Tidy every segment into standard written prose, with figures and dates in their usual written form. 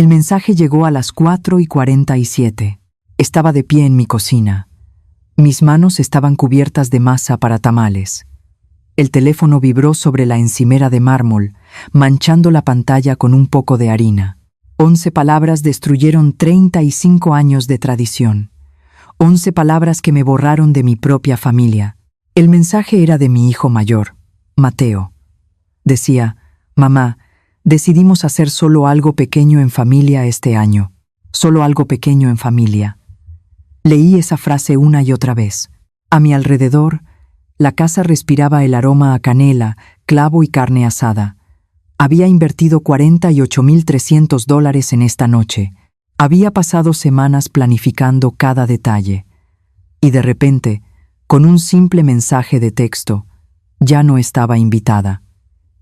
El mensaje llegó a las 4:47. Estaba de pie en mi cocina. Mis manos estaban cubiertas de masa para tamales. El teléfono vibró sobre la encimera de mármol, manchando la pantalla con un poco de harina. 11 palabras destruyeron 35 años de tradición. 11 palabras que me borraron de mi propia familia. El mensaje era de mi hijo mayor, Mateo. Decía: «Mamá, decidimos hacer solo algo pequeño en familia este año. Solo algo pequeño en familia». Leí esa frase una y otra vez. A mi alrededor, la casa respiraba el aroma a canela, clavo y carne asada. Había invertido $48,300 en esta noche. Había pasado semanas planificando cada detalle. Y de repente, con un simple mensaje de texto, ya no estaba invitada.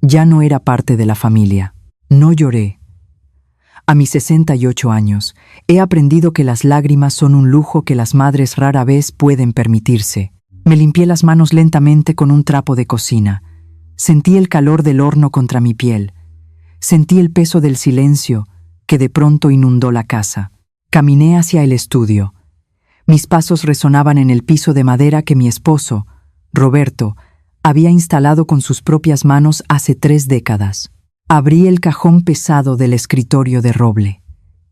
Ya no era parte de la familia. No lloré. A mis 68 años, he aprendido que las lágrimas son un lujo que las madres rara vez pueden permitirse. Me limpié las manos lentamente con un trapo de cocina. Sentí el calor del horno contra mi piel. Sentí el peso del silencio que de pronto inundó la casa. Caminé hacia el estudio. Mis pasos resonaban en el piso de madera que mi esposo, Roberto, había instalado con sus propias manos hace 3 décadas. Abrí el cajón pesado del escritorio de roble.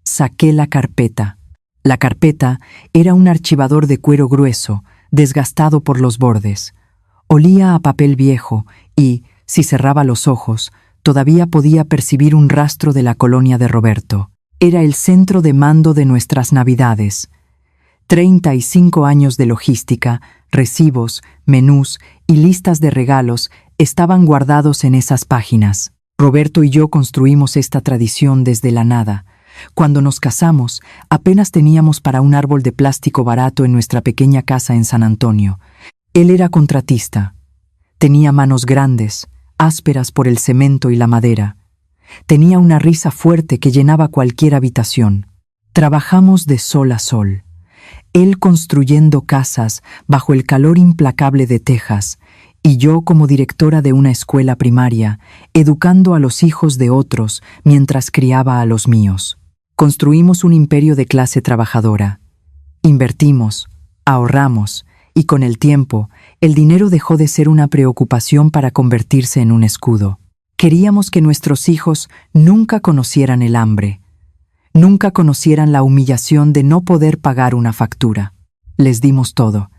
Saqué la carpeta. La carpeta era un archivador de cuero grueso, desgastado por los bordes. Olía a papel viejo y, si cerraba los ojos, todavía podía percibir un rastro de la colonia de Roberto. Era el centro de mando de nuestras Navidades. 35 años de logística, recibos, menús y listas de regalos estaban guardados en esas páginas. Roberto y yo construimos esta tradición desde la nada. Cuando nos casamos, apenas teníamos para un árbol de plástico barato en nuestra pequeña casa en San Antonio. Él era contratista. Tenía manos grandes, ásperas por el cemento y la madera. Tenía una risa fuerte que llenaba cualquier habitación. Trabajamos de sol a sol. Él construyendo casas bajo el calor implacable de Texas, y yo como directora de una escuela primaria, educando a los hijos de otros mientras criaba a los míos. Construimos un imperio de clase trabajadora. Invertimos, ahorramos, y con el tiempo, el dinero dejó de ser una preocupación para convertirse en un escudo. Queríamos que nuestros hijos nunca conocieran el hambre, nunca conocieran la humillación de no poder pagar una factura. Les dimos todo.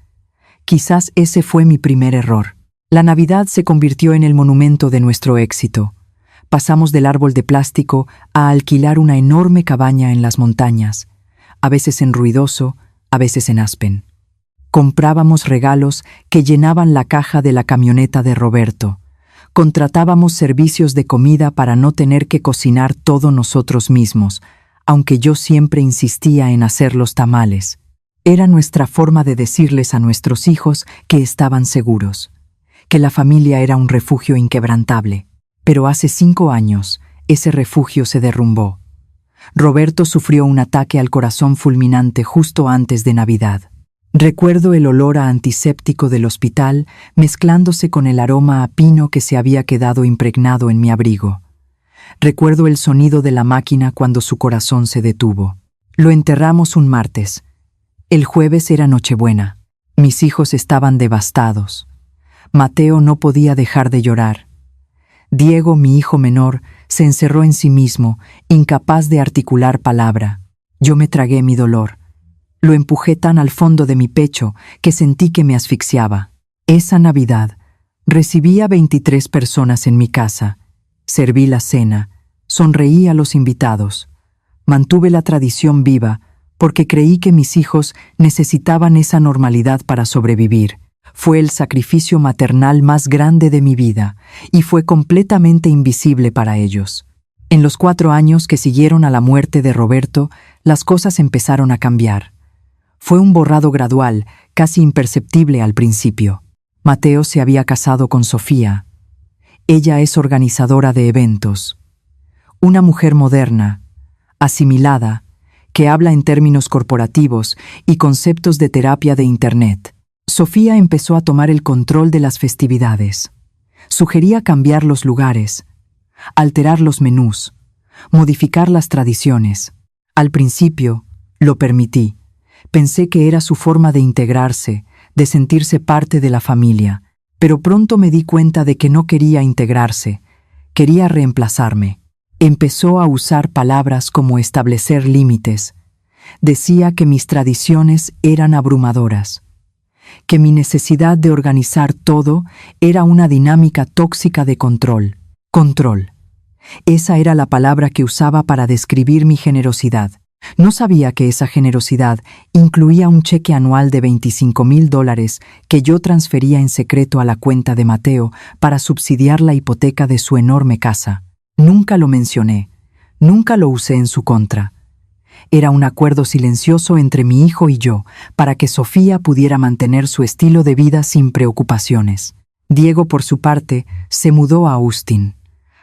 Quizás ese fue mi primer error. La Navidad se convirtió en el monumento de nuestro éxito. Pasamos del árbol de plástico a alquilar una enorme cabaña en las montañas, a veces en Ruidoso, a veces en Aspen. Comprábamos regalos que llenaban la caja de la camioneta de Roberto. Contratábamos servicios de comida para no tener que cocinar todo nosotros mismos, aunque yo siempre insistía en hacer los tamales. Era nuestra forma de decirles a nuestros hijos que estaban seguros, que la familia era un refugio inquebrantable. Pero hace 5 años, ese refugio se derrumbó. Roberto sufrió un ataque al corazón fulminante justo antes de Navidad. Recuerdo el olor a antiséptico del hospital mezclándose con el aroma a pino que se había quedado impregnado en mi abrigo. Recuerdo el sonido de la máquina cuando su corazón se detuvo. Lo enterramos un martes. El jueves era Nochebuena. Mis hijos estaban devastados. Mateo no podía dejar de llorar. Diego, mi hijo menor, se encerró en sí mismo, incapaz de articular palabra. Yo me tragué mi dolor. Lo empujé tan al fondo de mi pecho que sentí que me asfixiaba. Esa Navidad, recibí a 23 personas en mi casa. Serví la cena, sonreí a los invitados. Mantuve la tradición viva porque creí que mis hijos necesitaban esa normalidad para sobrevivir. Fue el sacrificio maternal más grande de mi vida y fue completamente invisible para ellos. En los 4 años que siguieron a la muerte de Roberto, las cosas empezaron a cambiar. Fue un borrado gradual, casi imperceptible al principio. Mateo se había casado con Sofía. Ella es organizadora de eventos. Una mujer moderna, asimilada, que habla en términos corporativos y conceptos de terapia de Internet. Sofía empezó a tomar el control de las festividades. Sugería cambiar los lugares, alterar los menús, modificar las tradiciones. Al principio, lo permití. Pensé que era su forma de integrarse, de sentirse parte de la familia, pero pronto me di cuenta de que no quería integrarse, quería reemplazarme. Empezó a usar palabras como establecer límites. Decía que mis tradiciones eran abrumadoras, que mi necesidad de organizar todo era una dinámica tóxica de control. Control. Esa era la palabra que usaba para describir mi generosidad. No sabía que esa generosidad incluía un cheque anual de $25,000 que yo transfería en secreto a la cuenta de Mateo para subsidiar la hipoteca de su enorme casa. Nunca lo mencioné, nunca lo usé en su contra. Era un acuerdo silencioso entre mi hijo y yo para que Sofía pudiera mantener su estilo de vida sin preocupaciones. Diego, por su parte, se mudó a Austin.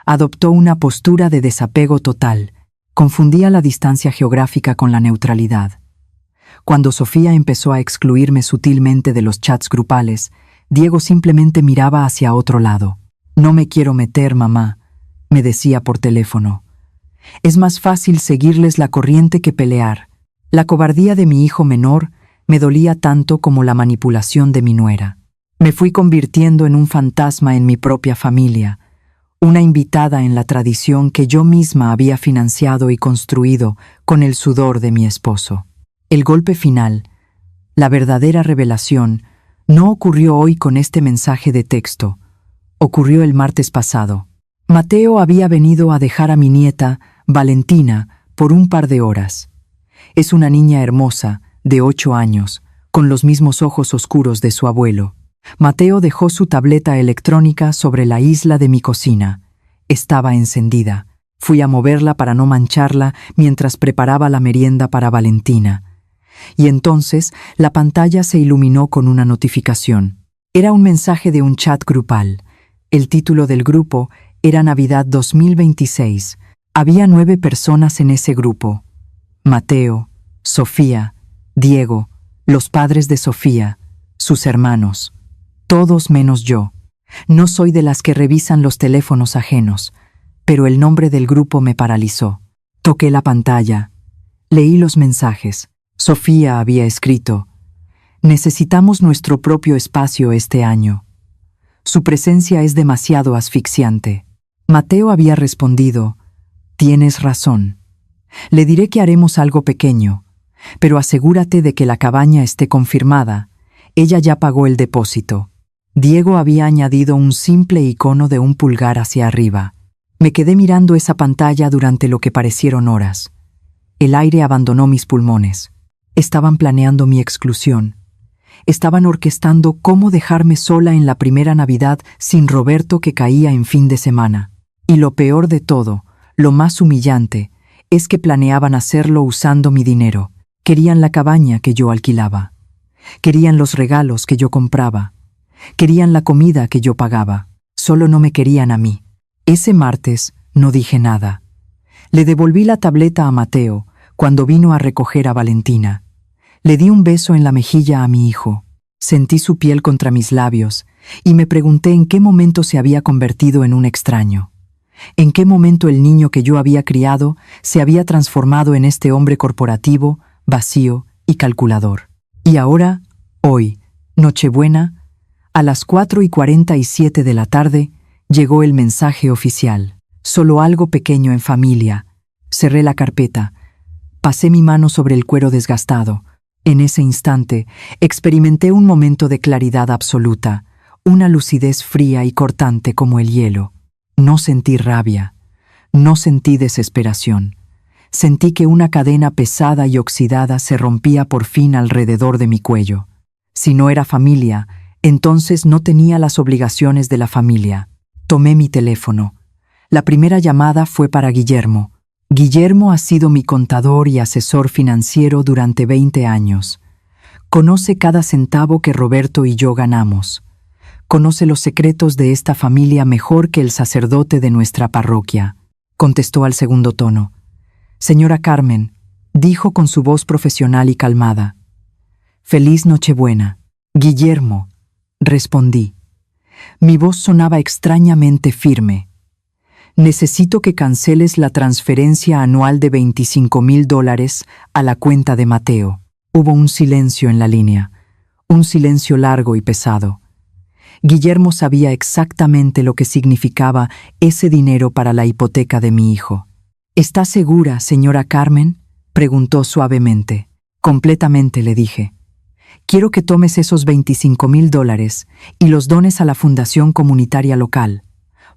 Adoptó una postura de desapego total. Confundía la distancia geográfica con la neutralidad. Cuando Sofía empezó a excluirme sutilmente de los chats grupales, Diego simplemente miraba hacia otro lado. «No me quiero meter, mamá», me decía por teléfono. «Es más fácil seguirles la corriente que pelear». La cobardía de mi hijo menor me dolía tanto como la manipulación de mi nuera. Me fui convirtiendo en un fantasma en mi propia familia, una invitada en la tradición que yo misma había financiado y construido con el sudor de mi esposo. El golpe final, la verdadera revelación, no ocurrió hoy con este mensaje de texto, ocurrió el martes pasado. Mateo había venido a dejar a mi nieta, Valentina, por un par de horas. Es una niña hermosa, de 8 años, con los mismos ojos oscuros de su abuelo. Mateo dejó su tableta electrónica sobre la isla de mi cocina. Estaba encendida. Fui a moverla para no mancharla mientras preparaba la merienda para Valentina. Y entonces la pantalla se iluminó con una notificación. Era un mensaje de un chat grupal. El título del grupo era Navidad 2026. Había 9 personas en ese grupo. Mateo, Sofía, Diego, los padres de Sofía, sus hermanos. Todos menos yo. No soy de las que revisan los teléfonos ajenos, pero el nombre del grupo me paralizó. Toqué la pantalla. Leí los mensajes. Sofía había escrito: «Necesitamos nuestro propio espacio este año. Su presencia es demasiado asfixiante». Mateo había respondido: «Tienes razón. Le diré que haremos algo pequeño, pero asegúrate de que la cabaña esté confirmada. Ella ya pagó el depósito». Diego había añadido un simple icono de un pulgar hacia arriba. Me quedé mirando esa pantalla durante lo que parecieron horas. El aire abandonó mis pulmones. Estaban planeando mi exclusión. Estaban orquestando cómo dejarme sola en la primera Navidad sin Roberto que caía en fin de semana. Y lo peor de todo, lo más humillante, es que planeaban hacerlo usando mi dinero. Querían la cabaña que yo alquilaba. Querían los regalos que yo compraba. Querían la comida que yo pagaba. Solo no me querían a mí. Ese martes no dije nada. Le devolví la tableta a Mateo cuando vino a recoger a Valentina. Le di un beso en la mejilla a mi hijo. Sentí su piel contra mis labios y me pregunté en qué momento se había convertido en un extraño. En qué momento el niño que yo había criado se había transformado en este hombre corporativo, vacío y calculador. Y ahora, hoy, Nochebuena, a las 4:47 de la tarde, llegó el mensaje oficial. Solo algo pequeño en familia. Cerré la carpeta. Pasé mi mano sobre el cuero desgastado. En ese instante, experimenté un momento de claridad absoluta, una lucidez fría y cortante como el hielo. No sentí rabia. No sentí desesperación. Sentí que una cadena pesada y oxidada se rompía por fin alrededor de mi cuello. Si no era familia, entonces no tenía las obligaciones de la familia. Tomé mi teléfono. La primera llamada fue para Guillermo. Guillermo ha sido mi contador y asesor financiero durante 20 años. Conoce cada centavo que Roberto y yo ganamos. Conoce los secretos de esta familia mejor que el sacerdote de nuestra parroquia. Contestó al segundo tono. «Señora Carmen», dijo con su voz profesional y calmada. «Feliz Nochebuena». «Guillermo», respondí. Mi voz sonaba extrañamente firme. Necesito que canceles la transferencia anual de $25,000 a la cuenta de Mateo. Hubo un silencio en la línea, un silencio largo y pesado. Guillermo sabía exactamente lo que significaba ese dinero para la hipoteca de mi hijo. ¿Está segura, señora Carmen?, preguntó suavemente. Completamente, le dije. Quiero que tomes esos $25,000 y los dones a la fundación comunitaria local.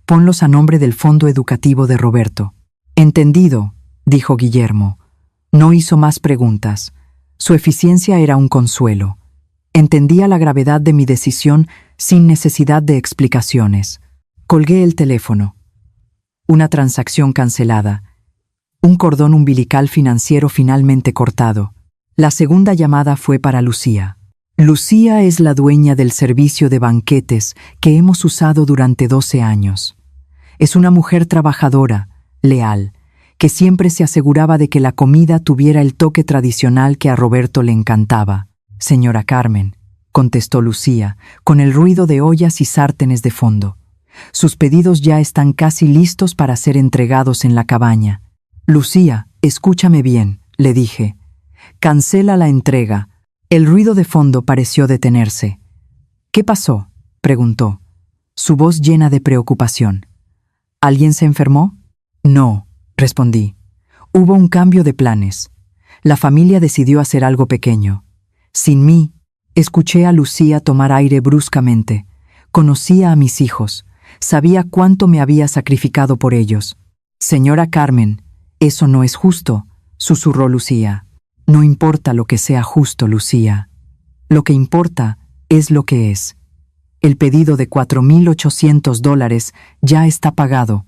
Ponlos a nombre del fondo educativo de Roberto. Entendido, dijo Guillermo. No hizo más preguntas. Su eficiencia era un consuelo. Entendía la gravedad de mi decisión sin necesidad de explicaciones. Colgué el teléfono. Una transacción cancelada. Un cordón umbilical financiero finalmente cortado. La segunda llamada fue para Lucía. Lucía es la dueña del servicio de banquetes que hemos usado durante 12 años. Es una mujer trabajadora, leal, que siempre se aseguraba de que la comida tuviera el toque tradicional que a Roberto le encantaba. Señora Carmen, contestó Lucía, con el ruido de ollas y sártenes de fondo. Sus pedidos ya están casi listos para ser entregados en la cabaña. Lucía, escúchame bien, le dije. Cancela la entrega. El ruido de fondo pareció detenerse. ¿Qué pasó?, preguntó, su voz llena de preocupación. ¿Alguien se enfermó? No, respondí. Hubo un cambio de planes. La familia decidió hacer algo pequeño. Sin mí, escuché a Lucía tomar aire bruscamente. Conocía a mis hijos. Sabía cuánto me había sacrificado por ellos. Señora Carmen, eso no es justo, susurró Lucía. No importa lo que sea justo, Lucía. Lo que importa es lo que es. El pedido de $4,800 ya está pagado.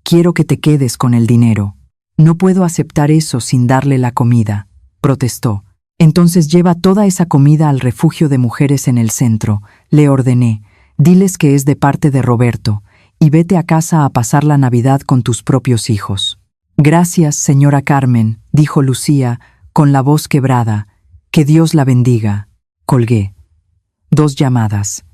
Quiero que te quedes con el dinero. No puedo aceptar eso sin darle la comida, protestó. Entonces lleva toda esa comida al refugio de mujeres en el centro, le ordené. Diles que es de parte de Roberto, y vete a casa a pasar la Navidad con tus propios hijos. Gracias, señora Carmen, dijo Lucía, con la voz quebrada. Que Dios la bendiga. Colgué. 2 llamadas.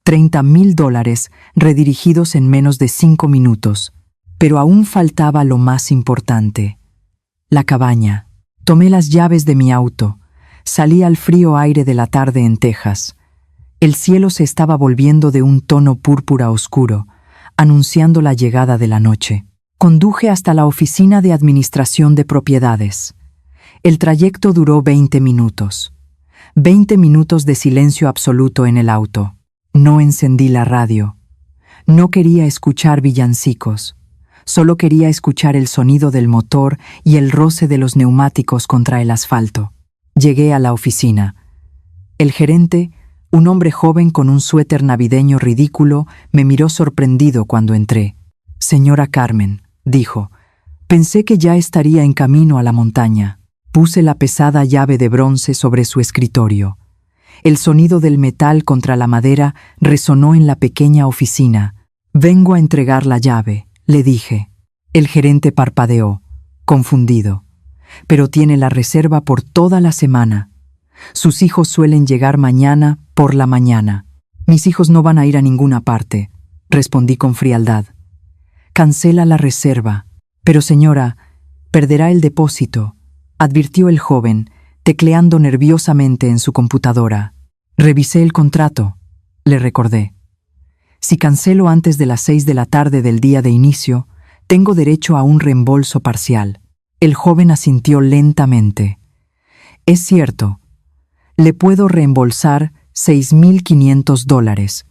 $30,000 redirigidos en menos de 5 minutos. Pero aún faltaba lo más importante. La cabaña. Tomé las llaves de mi auto. Salí al frío aire de la tarde en Texas. El cielo se estaba volviendo de un tono púrpura oscuro, anunciando la llegada de la noche. Conduje hasta la oficina de administración de propiedades. El trayecto duró 20 minutos. 20 minutos de silencio absoluto en el auto. No encendí la radio. No quería escuchar villancicos. Solo quería escuchar el sonido del motor y el roce de los neumáticos contra el asfalto. Llegué a la oficina. El gerente, un hombre joven con un suéter navideño ridículo, me miró sorprendido cuando entré. Señora Carmen, dijo, pensé que ya estaría en camino a la montaña. Puse la pesada llave de bronce sobre su escritorio. El sonido del metal contra la madera resonó en la pequeña oficina. Vengo a entregar la llave, le dije. El gerente parpadeó, confundido. Pero tiene la reserva por toda la semana. Sus hijos suelen llegar mañana por la mañana. Mis hijos no van a ir a ninguna parte, respondí con frialdad. Cancela la reserva. Pero señora, perderá el depósito, advirtió el joven, tecleando nerviosamente en su computadora. Revisé el contrato, le recordé. Si cancelo antes de las 6 de la tarde del día de inicio, tengo derecho a un reembolso parcial. El joven asintió lentamente. Es cierto, le puedo reembolsar $6,500,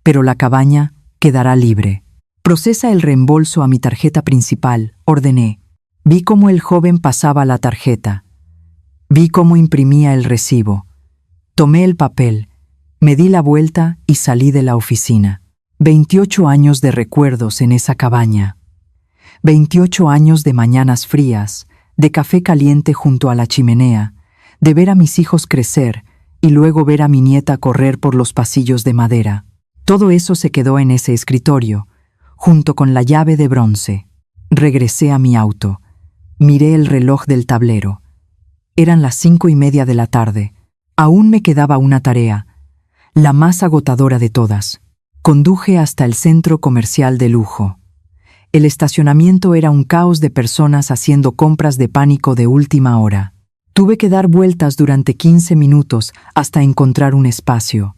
pero la cabaña quedará libre. Procesa el reembolso a mi tarjeta principal, ordené. Vi cómo el joven pasaba la tarjeta. Vi cómo imprimía el recibo. Tomé el papel, me di la vuelta y salí de la oficina. 28 años de recuerdos en esa cabaña. 28 años de mañanas frías, de café caliente junto a la chimenea, de ver a mis hijos crecer y luego ver a mi nieta correr por los pasillos de madera. Todo eso se quedó en ese escritorio, junto con la llave de bronce. Regresé a mi auto. Miré el reloj del tablero. Eran las 5:30 de la tarde. Aún me quedaba una tarea, la más agotadora de todas. Conduje hasta el centro comercial de lujo. El estacionamiento era un caos de personas haciendo compras de pánico de última hora. Tuve que dar vueltas durante 15 minutos hasta encontrar un espacio.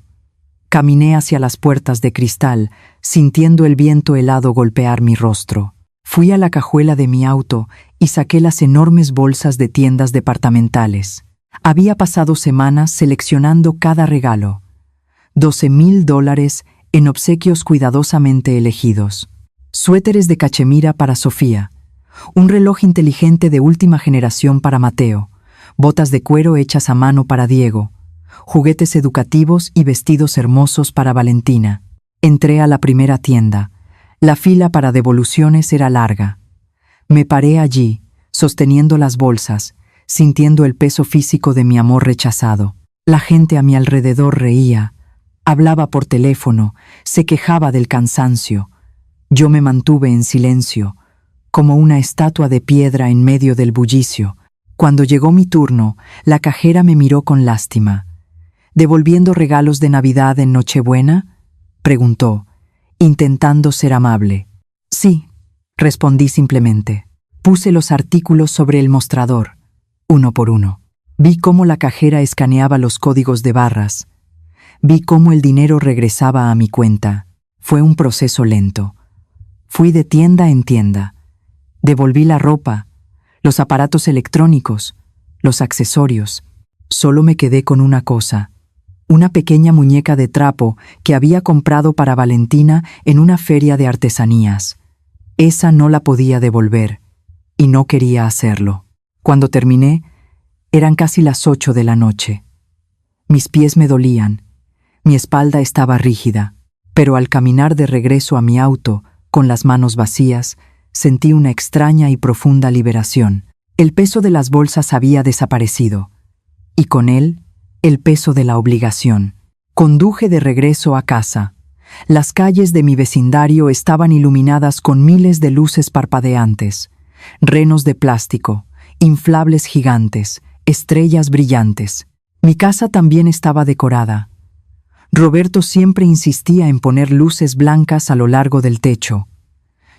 Caminé hacia las puertas de cristal, sintiendo el viento helado golpear mi rostro. Fui a la cajuela de mi auto y saqué las enormes bolsas de tiendas departamentales. Había pasado semanas seleccionando cada regalo. $12,000 en obsequios cuidadosamente elegidos. Suéteres de cachemira para Sofía. Un reloj inteligente de última generación para Mateo. Botas de cuero hechas a mano para Diego. Juguetes educativos y vestidos hermosos para Valentina. Entré a la primera tienda. La fila para devoluciones era larga. Me paré allí, sosteniendo las bolsas, sintiendo el peso físico de mi amor rechazado. La gente a mi alrededor reía, hablaba por teléfono, se quejaba del cansancio. Yo me mantuve en silencio, como una estatua de piedra en medio del bullicio. Cuando llegó mi turno, la cajera me miró con lástima. ¿Devolviendo regalos de Navidad en Nochebuena?, preguntó, intentando ser amable. Sí, respondí simplemente. Puse los artículos sobre el mostrador, uno por uno. Vi cómo la cajera escaneaba los códigos de barras. Vi cómo el dinero regresaba a mi cuenta. Fue un proceso lento. Fui de tienda en tienda. Devolví la ropa, los aparatos electrónicos, los accesorios. Solo me quedé con una cosa. Una pequeña muñeca de trapo que había comprado para Valentina en una feria de artesanías. Esa no la podía devolver, y no quería hacerlo. Cuando terminé, eran casi las 8 de la noche. Mis pies me dolían, mi espalda estaba rígida, pero al caminar de regreso a mi auto, con las manos vacías, sentí una extraña y profunda liberación. El peso de las bolsas había desaparecido, y con él, el peso de la obligación. Conduje de regreso a casa. Las calles de mi vecindario estaban iluminadas con miles de luces parpadeantes, renos de plástico, inflables gigantes, estrellas brillantes. Mi casa también estaba decorada. Roberto siempre insistía en poner luces blancas a lo largo del techo.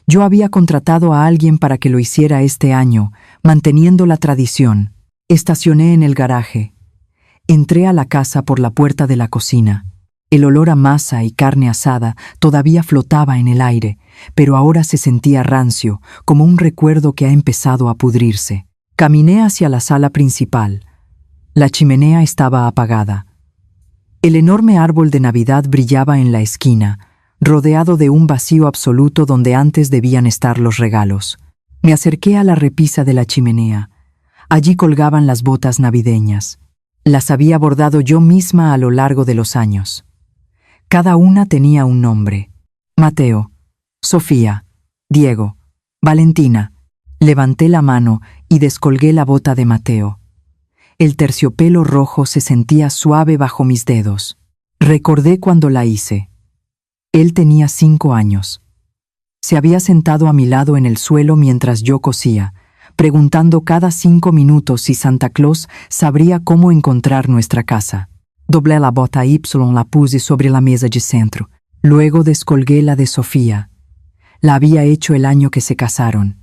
Yo había contratado a alguien para que lo hiciera este año, manteniendo la tradición. Estacioné en el garaje. Entré a la casa por la puerta de la cocina. El olor a masa y carne asada todavía flotaba en el aire, pero ahora se sentía rancio, como un recuerdo que ha empezado a pudrirse. Caminé hacia la sala principal. La chimenea estaba apagada. El enorme árbol de Navidad brillaba en la esquina, rodeado de un vacío absoluto donde antes debían estar los regalos. Me acerqué a la repisa de la chimenea. Allí colgaban las botas navideñas. Las había bordado yo misma a lo largo de los años. Cada una tenía un nombre. Mateo, Sofía, Diego, Valentina. Levanté la mano y descolgué la bota de Mateo. El terciopelo rojo se sentía suave bajo mis dedos. Recordé cuando la hice. Él tenía 5 años. Se había sentado a mi lado en el suelo mientras yo cosía, preguntando cada 5 minutos si Santa Claus sabría cómo encontrar nuestra casa. Doblé la bota Y, la puse sobre la mesa de centro. Luego descolgué la de Sofía. La había hecho el año que se casaron.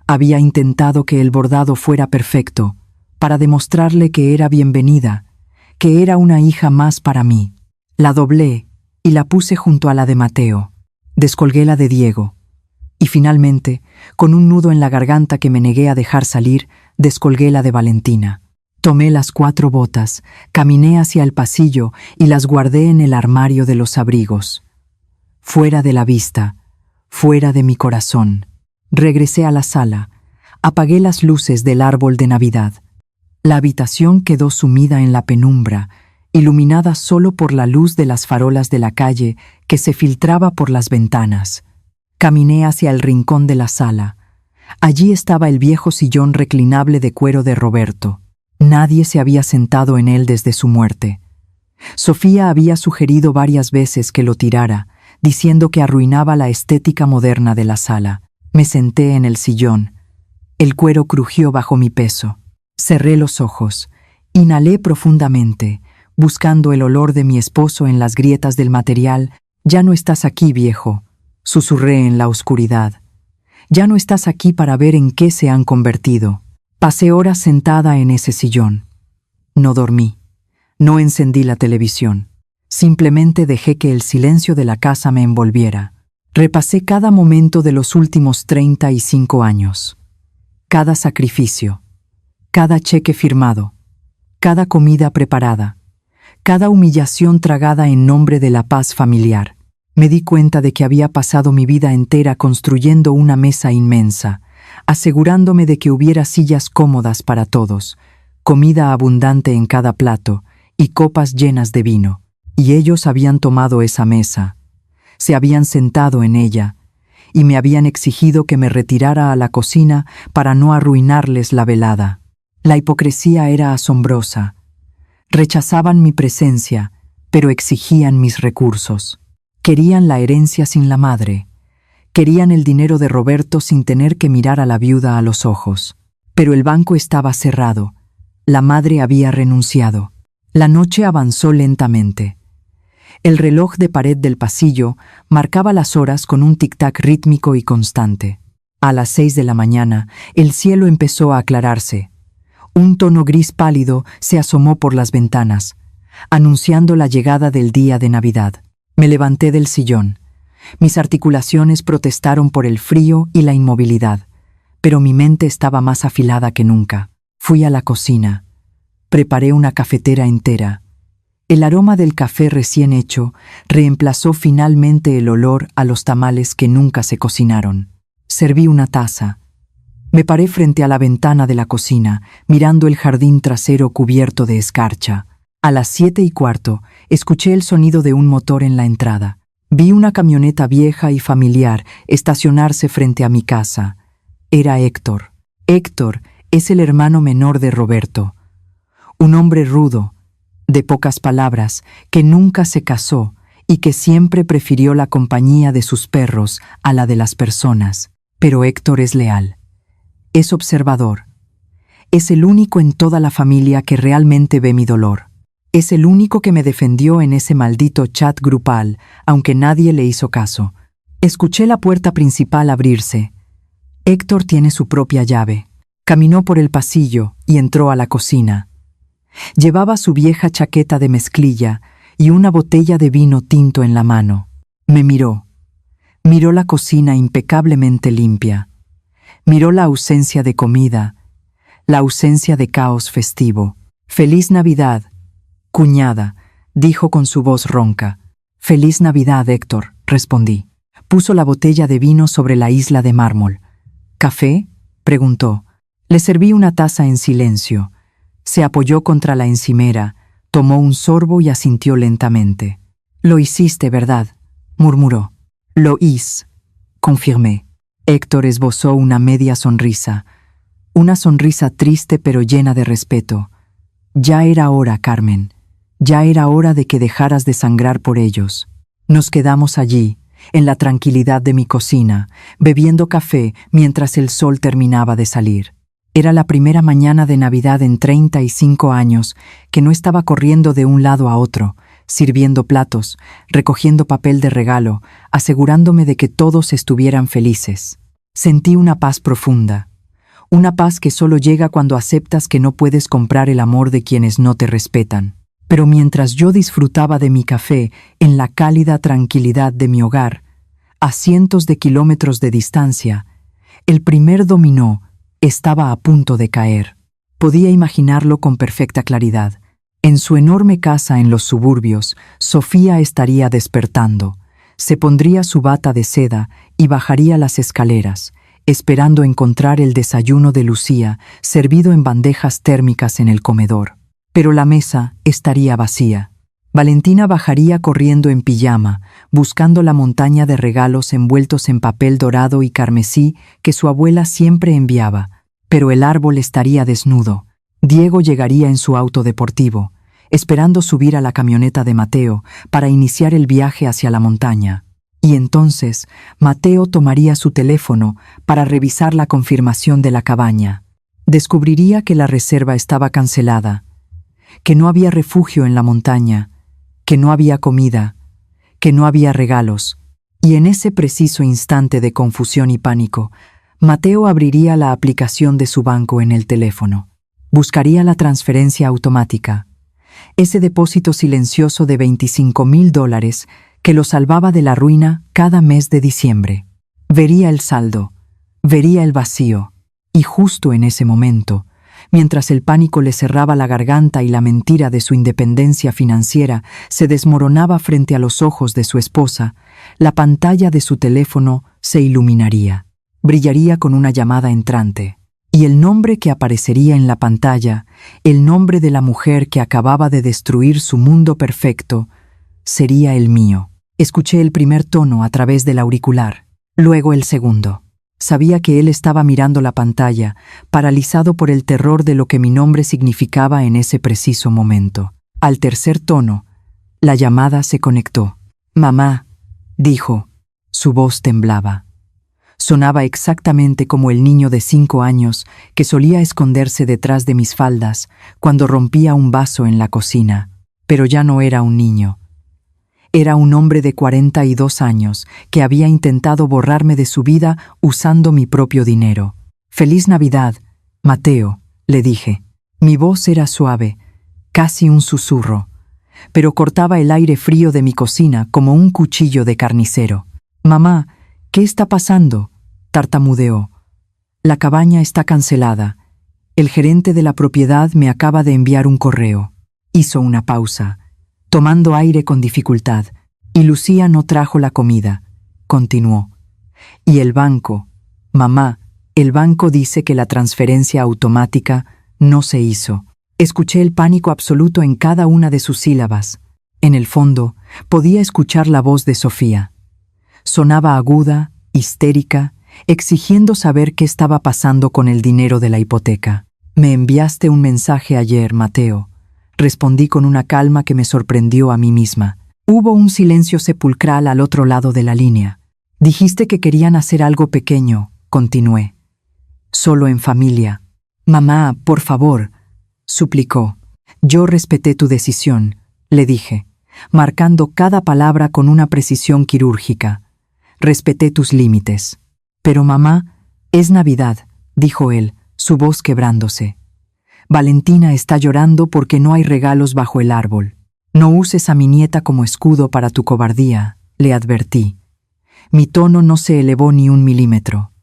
Había intentado que el bordado fuera perfecto, para demostrarle que era bienvenida, que era una hija más para mí. La doblé y la puse junto a la de Mateo. Descolgué la de Diego. Y finalmente, con un nudo en la garganta que me negué a dejar salir, descolgué la de Valentina. Tomé las 4 botas, caminé hacia el pasillo y las guardé en el armario de los abrigos. Fuera de la vista, fuera de mi corazón. Regresé a la sala, apagué las luces del árbol de Navidad. La habitación quedó sumida en la penumbra, iluminada solo por la luz de las farolas de la calle que se filtraba por las ventanas. Caminé hacia el rincón de la sala. Allí estaba el viejo sillón reclinable de cuero de Roberto. Nadie se había sentado en él desde su muerte. Sofía había sugerido varias veces que lo tirara, diciendo que arruinaba la estética moderna de la sala. Me senté en el sillón. El cuero crujió bajo mi peso. Cerré los ojos. Inhalé profundamente, buscando el olor de mi esposo en las grietas del material. «Ya no estás aquí, viejo», susurré en la oscuridad. Ya no estás aquí para ver en qué se han convertido. Pasé horas sentada en ese sillón. No dormí. No encendí la televisión. Simplemente dejé que el silencio de la casa me envolviera. Repasé cada momento de los últimos 35 años. Cada sacrificio. Cada cheque firmado. Cada comida preparada. Cada humillación tragada en nombre de la paz familiar. Me di cuenta de que había pasado mi vida entera construyendo una mesa inmensa, asegurándome de que hubiera sillas cómodas para todos, comida abundante en cada plato y copas llenas de vino. Y ellos habían tomado esa mesa, se habían sentado en ella y me habían exigido que me retirara a la cocina para no arruinarles la velada. La hipocresía era asombrosa. Rechazaban mi presencia, pero exigían mis recursos. Querían la herencia sin la madre. Querían el dinero de Roberto sin tener que mirar a la viuda a los ojos. Pero el banco estaba cerrado. La madre había renunciado. La noche avanzó lentamente. El reloj de pared del pasillo marcaba las horas con un tic-tac rítmico y constante. A las 6 de la mañana, el cielo empezó a aclararse. Un tono gris pálido se asomó por las ventanas, anunciando la llegada del día de Navidad. Me levanté del sillón. Mis articulaciones protestaron por el frío y la inmovilidad, pero mi mente estaba más afilada que nunca. Fui a la cocina. Preparé una cafetera entera. El aroma del café recién hecho reemplazó finalmente el olor a los tamales que nunca se cocinaron. Serví una taza. Me paré frente a la ventana de la cocina, mirando el jardín trasero cubierto de escarcha. A las 7:15, escuché el sonido de un motor en la entrada. Vi una camioneta vieja y familiar estacionarse frente a mi casa. Era Héctor. Héctor es el hermano menor de Roberto. Un hombre rudo, de pocas palabras, que nunca se casó y que siempre prefirió la compañía de sus perros a la de las personas. Pero Héctor es leal. Es observador. Es el único en toda la familia que realmente ve mi dolor. Es el único que me defendió en ese maldito chat grupal, aunque nadie le hizo caso. Escuché la puerta principal abrirse. Héctor tiene su propia llave. Caminó por el pasillo y entró a la cocina. Llevaba su vieja chaqueta de mezclilla y una botella de vino tinto en la mano. Me miró. Miró la cocina impecablemente limpia. Miró la ausencia de comida, la ausencia de caos festivo. «Feliz Navidad, cuñada», dijo con su voz ronca. «Feliz Navidad, Héctor», respondí. Puso la botella de vino sobre la isla de mármol. «¿Café?», preguntó. Le serví una taza en silencio. Se apoyó contra la encimera, tomó un sorbo y asintió lentamente. «Lo hiciste, ¿verdad?», murmuró. «Lo hice», confirmé. Héctor esbozó una media sonrisa, una sonrisa triste pero llena de respeto. «Ya era hora, Carmen. Ya era hora de que dejaras de sangrar por ellos». Nos quedamos allí, en la tranquilidad de mi cocina, bebiendo café mientras el sol terminaba de salir. Era la primera mañana de Navidad en 35 años que no estaba corriendo de un lado a otro, sirviendo platos, recogiendo papel de regalo, asegurándome de que todos estuvieran felices. Sentí una paz profunda, una paz que solo llega cuando aceptas que no puedes comprar el amor de quienes no te respetan. Pero mientras yo disfrutaba de mi café en la cálida tranquilidad de mi hogar, a cientos de kilómetros de distancia, el primer dominó estaba a punto de caer. Podía imaginarlo con perfecta claridad. En su enorme casa en los suburbios, Sofía estaría despertando. Se pondría su bata de seda y bajaría las escaleras, esperando encontrar el desayuno de Lucía servido en bandejas térmicas en el comedor. Pero la mesa estaría vacía. Valentina bajaría corriendo en pijama, buscando la montaña de regalos envueltos en papel dorado y carmesí que su abuela siempre enviaba, pero el árbol estaría desnudo. Diego llegaría en su auto deportivo, esperando subir a la camioneta de Mateo para iniciar el viaje hacia la montaña. Y entonces Mateo tomaría su teléfono para revisar la confirmación de la cabaña. Descubriría que la reserva estaba cancelada, que no había refugio en la montaña, que no había comida, que no había regalos. Y en ese preciso instante de confusión y pánico, Mateo abriría la aplicación de su banco en el teléfono. Buscaría la transferencia automática, ese depósito silencioso de $25,000 que lo salvaba de la ruina cada mes de diciembre. Vería el saldo, vería el vacío, y justo en ese momento, mientras el pánico le cerraba la garganta y la mentira de su independencia financiera se desmoronaba frente a los ojos de su esposa, la pantalla de su teléfono se iluminaría. Brillaría con una llamada entrante, y el nombre que aparecería en la pantalla, el nombre de la mujer que acababa de destruir su mundo perfecto, sería el mío. Escuché el primer tono a través del auricular, luego el segundo. Sabía que él estaba mirando la pantalla, paralizado por el terror de lo que mi nombre significaba en ese preciso momento. Al tercer tono, la llamada se conectó. «Mamá», dijo. Su voz temblaba. Sonaba exactamente como el niño de 5 años que solía esconderse detrás de mis faldas cuando rompía un vaso en la cocina. Pero ya no era un niño. Era un hombre de 42 años que había intentado borrarme de su vida usando mi propio dinero. «Feliz Navidad, Mateo», le dije. Mi voz era suave, casi un susurro, pero cortaba el aire frío de mi cocina como un cuchillo de carnicero. «Mamá, ¿qué está pasando?», tartamudeó. «La cabaña está cancelada. El gerente de la propiedad me acaba de enviar un correo». Hizo una pausa, tomando aire con dificultad. «Y Lucía no trajo la comida», continuó. «Y el banco, mamá, el banco dice que la transferencia automática no se hizo». Escuché el pánico absoluto en cada una de sus sílabas. En el fondo, podía escuchar la voz de Sofía. Sonaba aguda, histérica, exigiendo saber qué estaba pasando con el dinero de la hipoteca. «Me enviaste un mensaje ayer, Mateo», respondí con una calma que me sorprendió a mí misma. Hubo un silencio sepulcral al otro lado de la línea. «Dijiste que querían hacer algo pequeño», continué. «Solo en familia». «Mamá, por favor», suplicó. «Yo respeté tu decisión», le dije, marcando cada palabra con una precisión quirúrgica. «Respeté tus límites». «Pero mamá, es Navidad», dijo él, su voz quebrándose. «Valentina está llorando porque no hay regalos bajo el árbol. No uses a mi nieta como escudo para tu cobardía», le advertí. Mi tono no se elevó ni 1 milímetro,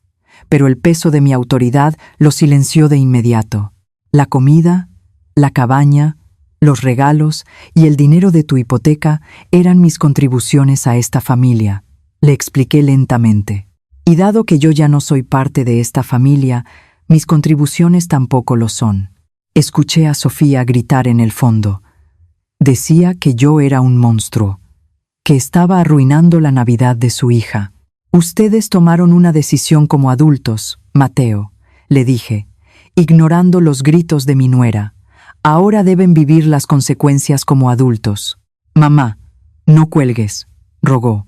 pero el peso de mi autoridad lo silenció de inmediato. «La comida, la cabaña, los regalos y el dinero de tu hipoteca eran mis contribuciones a esta familia», le expliqué lentamente. «Y dado que yo ya no soy parte de esta familia, mis contribuciones tampoco lo son». Escuché a Sofía gritar en el fondo. Decía que yo era un monstruo, que estaba arruinando la Navidad de su hija. «Ustedes tomaron una decisión como adultos, Mateo», le dije, ignorando los gritos de mi nuera. «Ahora deben vivir las consecuencias como adultos». «Mamá, no cuelgues», rogó.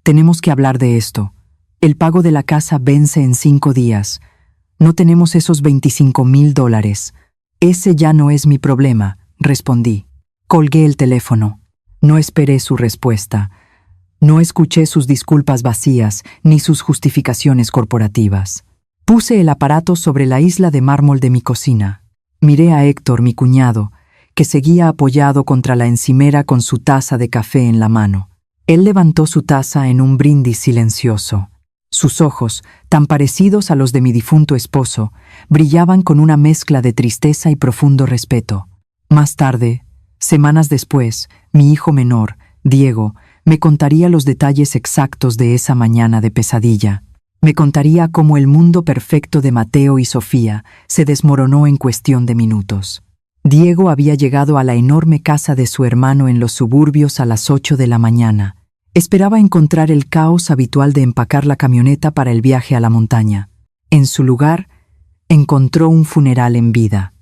«Tenemos que hablar de esto. El pago de la casa vence en 5 días. No tenemos esos $25,000. Ese ya no es mi problema», respondí. Colgué el teléfono. No esperé su respuesta. No escuché sus disculpas vacías ni sus justificaciones corporativas. Puse el aparato sobre la isla de mármol de mi cocina. Miré a Héctor, mi cuñado, que seguía apoyado contra la encimera con su taza de café en la mano. Él levantó su taza en un brindis silencioso. Sus ojos, tan parecidos a los de mi difunto esposo, brillaban con una mezcla de tristeza y profundo respeto. Más tarde, semanas después, mi hijo menor, Diego, me contaría los detalles exactos de esa mañana de pesadilla. Me contaría cómo el mundo perfecto de Mateo y Sofía se desmoronó en cuestión de minutos. Diego había llegado a la enorme casa de su hermano en los suburbios a las 8 de la mañana. Esperaba encontrar el caos habitual de empacar la camioneta para el viaje a la montaña. En su lugar, encontró un funeral en vida.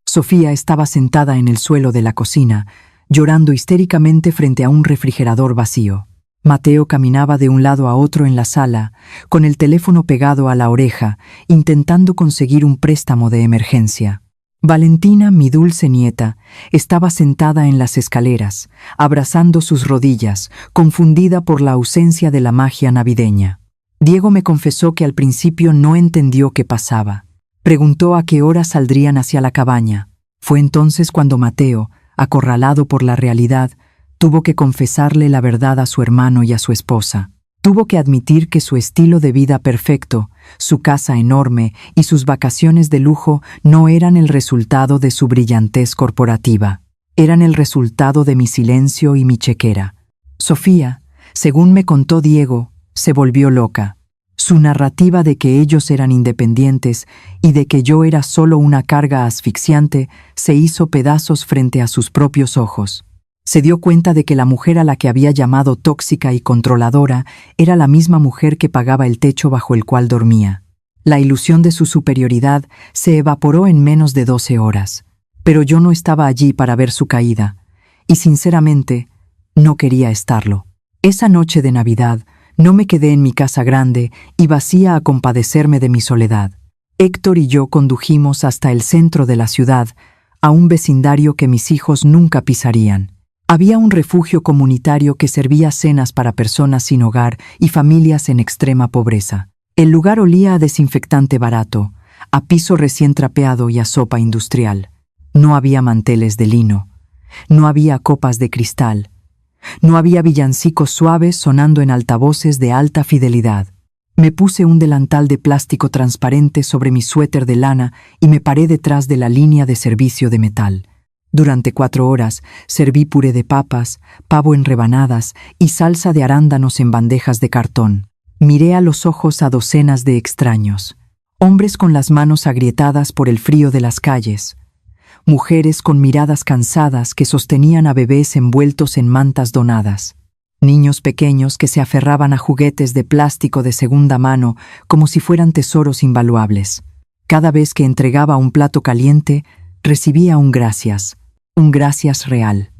Sofía estaba sentada en el suelo de la cocina, llorando histéricamente frente a un refrigerador vacío. Mateo caminaba de un lado a otro en la sala, con el teléfono pegado a la oreja, intentando conseguir un préstamo de emergencia. Valentina, mi dulce nieta, estaba sentada en las escaleras, abrazando sus rodillas, confundida por la ausencia de la magia navideña. Diego me confesó que al principio no entendió qué pasaba. Preguntó a qué hora saldrían hacia la cabaña. Fue entonces cuando Mateo, acorralado por la realidad, tuvo que confesarle la verdad a su hermano y a su esposa. Tuvo que admitir que su estilo de vida perfecto, su casa enorme y sus vacaciones de lujo no eran el resultado de su brillantez corporativa. Eran el resultado de mi silencio y mi chequera. Sofía, según me contó Diego, se volvió loca. Su narrativa de que ellos eran independientes y de que yo era solo una carga asfixiante se hizo pedazos frente a sus propios ojos. Se dio cuenta de que la mujer a la que había llamado tóxica y controladora era la misma mujer que pagaba el techo bajo el cual dormía. La ilusión de su superioridad se evaporó en menos de 12 horas. Pero yo no estaba allí para ver su caída, y sinceramente, no quería estarlo. Esa noche de Navidad, no me quedé en mi casa grande y vacía a compadecerme de mi soledad. Héctor y yo condujimos hasta el centro de la ciudad, a un vecindario que mis hijos nunca pisarían. Había un refugio comunitario que servía cenas para personas sin hogar y familias en extrema pobreza. El lugar olía a desinfectante barato, a piso recién trapeado y a sopa industrial. No había manteles de lino, no había copas de cristal, no había villancicos suaves sonando en altavoces de alta fidelidad. Me puse un delantal de plástico transparente sobre mi suéter de lana y me paré detrás de la línea de servicio de metal. Durante 4 horas serví puré de papas, pavo en rebanadas y salsa de arándanos en bandejas de cartón. Miré a los ojos a docenas de extraños, hombres con las manos agrietadas por el frío de las calles, mujeres con miradas cansadas que sostenían a bebés envueltos en mantas donadas, niños pequeños que se aferraban a juguetes de plástico de segunda mano como si fueran tesoros invaluables. Cada vez que entregaba un plato caliente, recibía un gracias real,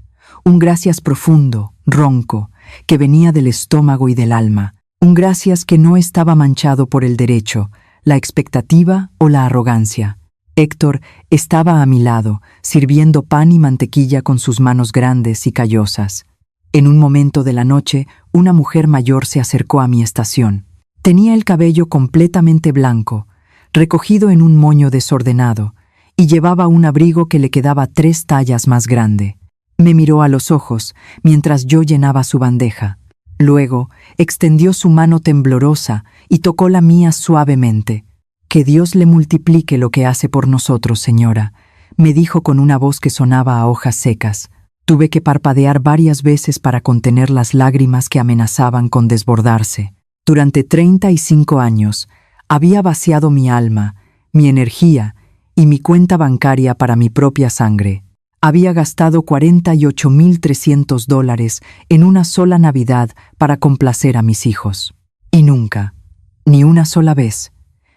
un gracias profundo, ronco, que venía del estómago y del alma, un gracias que no estaba manchado por el derecho, la expectativa o la arrogancia. Héctor estaba a mi lado, sirviendo pan y mantequilla con sus manos grandes y callosas. En un momento de la noche, una mujer mayor se acercó a mi estación. Tenía el cabello completamente blanco, recogido en un moño desordenado, y llevaba un abrigo que le quedaba 3 tallas más grande. Me miró a los ojos mientras yo llenaba su bandeja. Luego extendió su mano temblorosa y tocó la mía suavemente. «Que Dios le multiplique lo que hace por nosotros, señora», me dijo con una voz que sonaba a hojas secas. Tuve que parpadear varias veces para contener las lágrimas que amenazaban con desbordarse. Durante 35 años había vaciado mi alma, mi energía y mi cuenta bancaria para mi propia sangre. Había gastado $48,300 en una sola Navidad para complacer a mis hijos. Y nunca, ni una sola vez,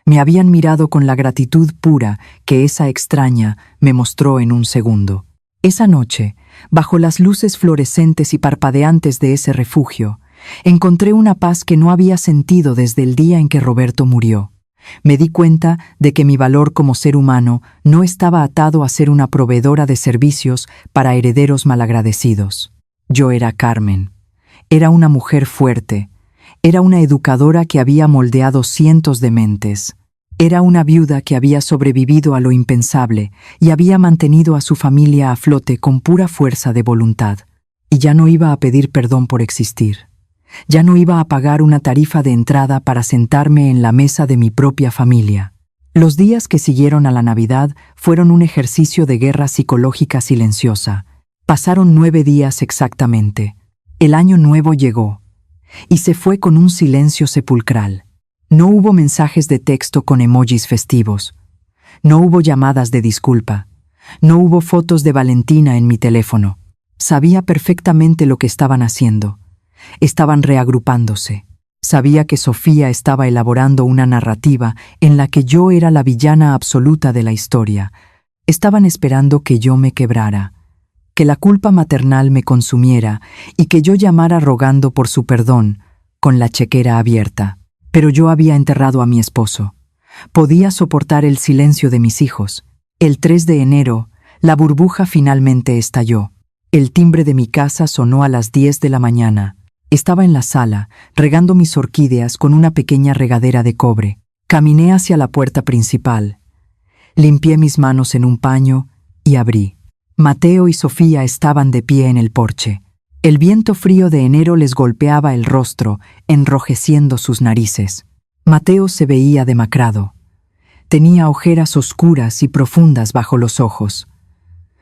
me habían mirado con la gratitud pura que esa extraña me mostró en un segundo. Esa noche, bajo las luces fluorescentes y parpadeantes de ese refugio, encontré una paz que no había sentido desde el día en que Roberto murió. Me di cuenta de que mi valor como ser humano no estaba atado a ser una proveedora de servicios para herederos malagradecidos. Yo era Carmen. Era una mujer fuerte. Era una educadora que había moldeado cientos de mentes. Era una viuda que había sobrevivido a lo impensable y había mantenido a su familia a flote con pura fuerza de voluntad. Y ya no iba a pedir perdón por existir. Ya no iba a pagar una tarifa de entrada para sentarme en la mesa de mi propia familia. Los días que siguieron a la Navidad fueron un ejercicio de guerra psicológica silenciosa. Pasaron 9 días exactamente. El año nuevo llegó, y se fue con un silencio sepulcral. No hubo mensajes de texto con emojis festivos. No hubo llamadas de disculpa. No hubo fotos de Valentina en mi teléfono. Sabía perfectamente lo que estaban haciendo. Estaban reagrupándose. Sabía que Sofía estaba elaborando una narrativa en la que yo era la villana absoluta de la historia. Estaban esperando que yo me quebrara, que la culpa maternal me consumiera y que yo llamara rogando por su perdón, con la chequera abierta. Pero yo había enterrado a mi esposo. Podía soportar el silencio de mis hijos. El 3 de enero, la burbuja finalmente estalló. El timbre de mi casa sonó a las 10 de la mañana. Estaba en la sala, regando mis orquídeas con una pequeña regadera de cobre. Caminé hacia la puerta principal. Limpié mis manos en un paño y abrí. Mateo y Sofía estaban de pie en el porche. El viento frío de enero les golpeaba el rostro, enrojeciendo sus narices. Mateo se veía demacrado. Tenía ojeras oscuras y profundas bajo los ojos.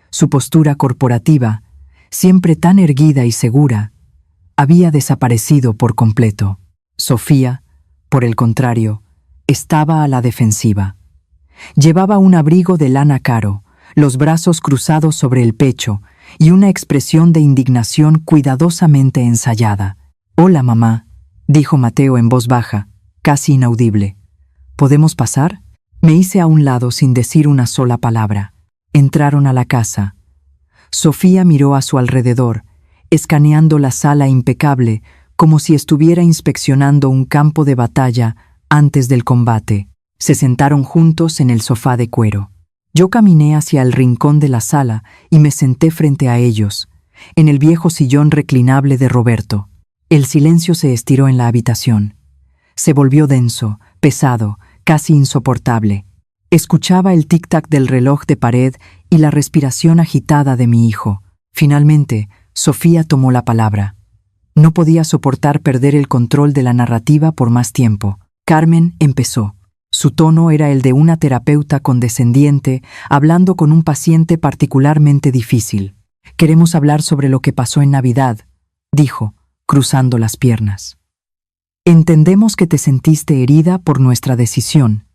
Su postura corporativa, siempre tan erguida y segura, había desaparecido por completo. Sofía, por el contrario, estaba a la defensiva. Llevaba un abrigo de lana caro, los brazos cruzados sobre el pecho y una expresión de indignación cuidadosamente ensayada. «Hola, mamá», dijo Mateo en voz baja, casi inaudible. «¿Podemos pasar?» Me hice a un lado sin decir una sola palabra. Entraron a la casa. Sofía miró a su alrededor, escaneando la sala impecable, como si estuviera inspeccionando un campo de batalla antes del combate. Se sentaron juntos en el sofá de cuero. Yo caminé hacia el rincón de la sala y me senté frente a ellos, en el viejo sillón reclinable de Roberto. El silencio se estiró en la habitación. Se volvió denso, pesado, casi insoportable. Escuchaba el tic-tac del reloj de pared y la respiración agitada de mi hijo. Finalmente, Sofía tomó la palabra. No podía soportar perder el control de la narrativa por más tiempo. Carmen empezó. Su tono era el de una terapeuta condescendiente hablando con un paciente particularmente difícil. «Queremos hablar sobre lo que pasó en Navidad», dijo, cruzando las piernas. «Entendemos que te sentiste herida por nuestra decisión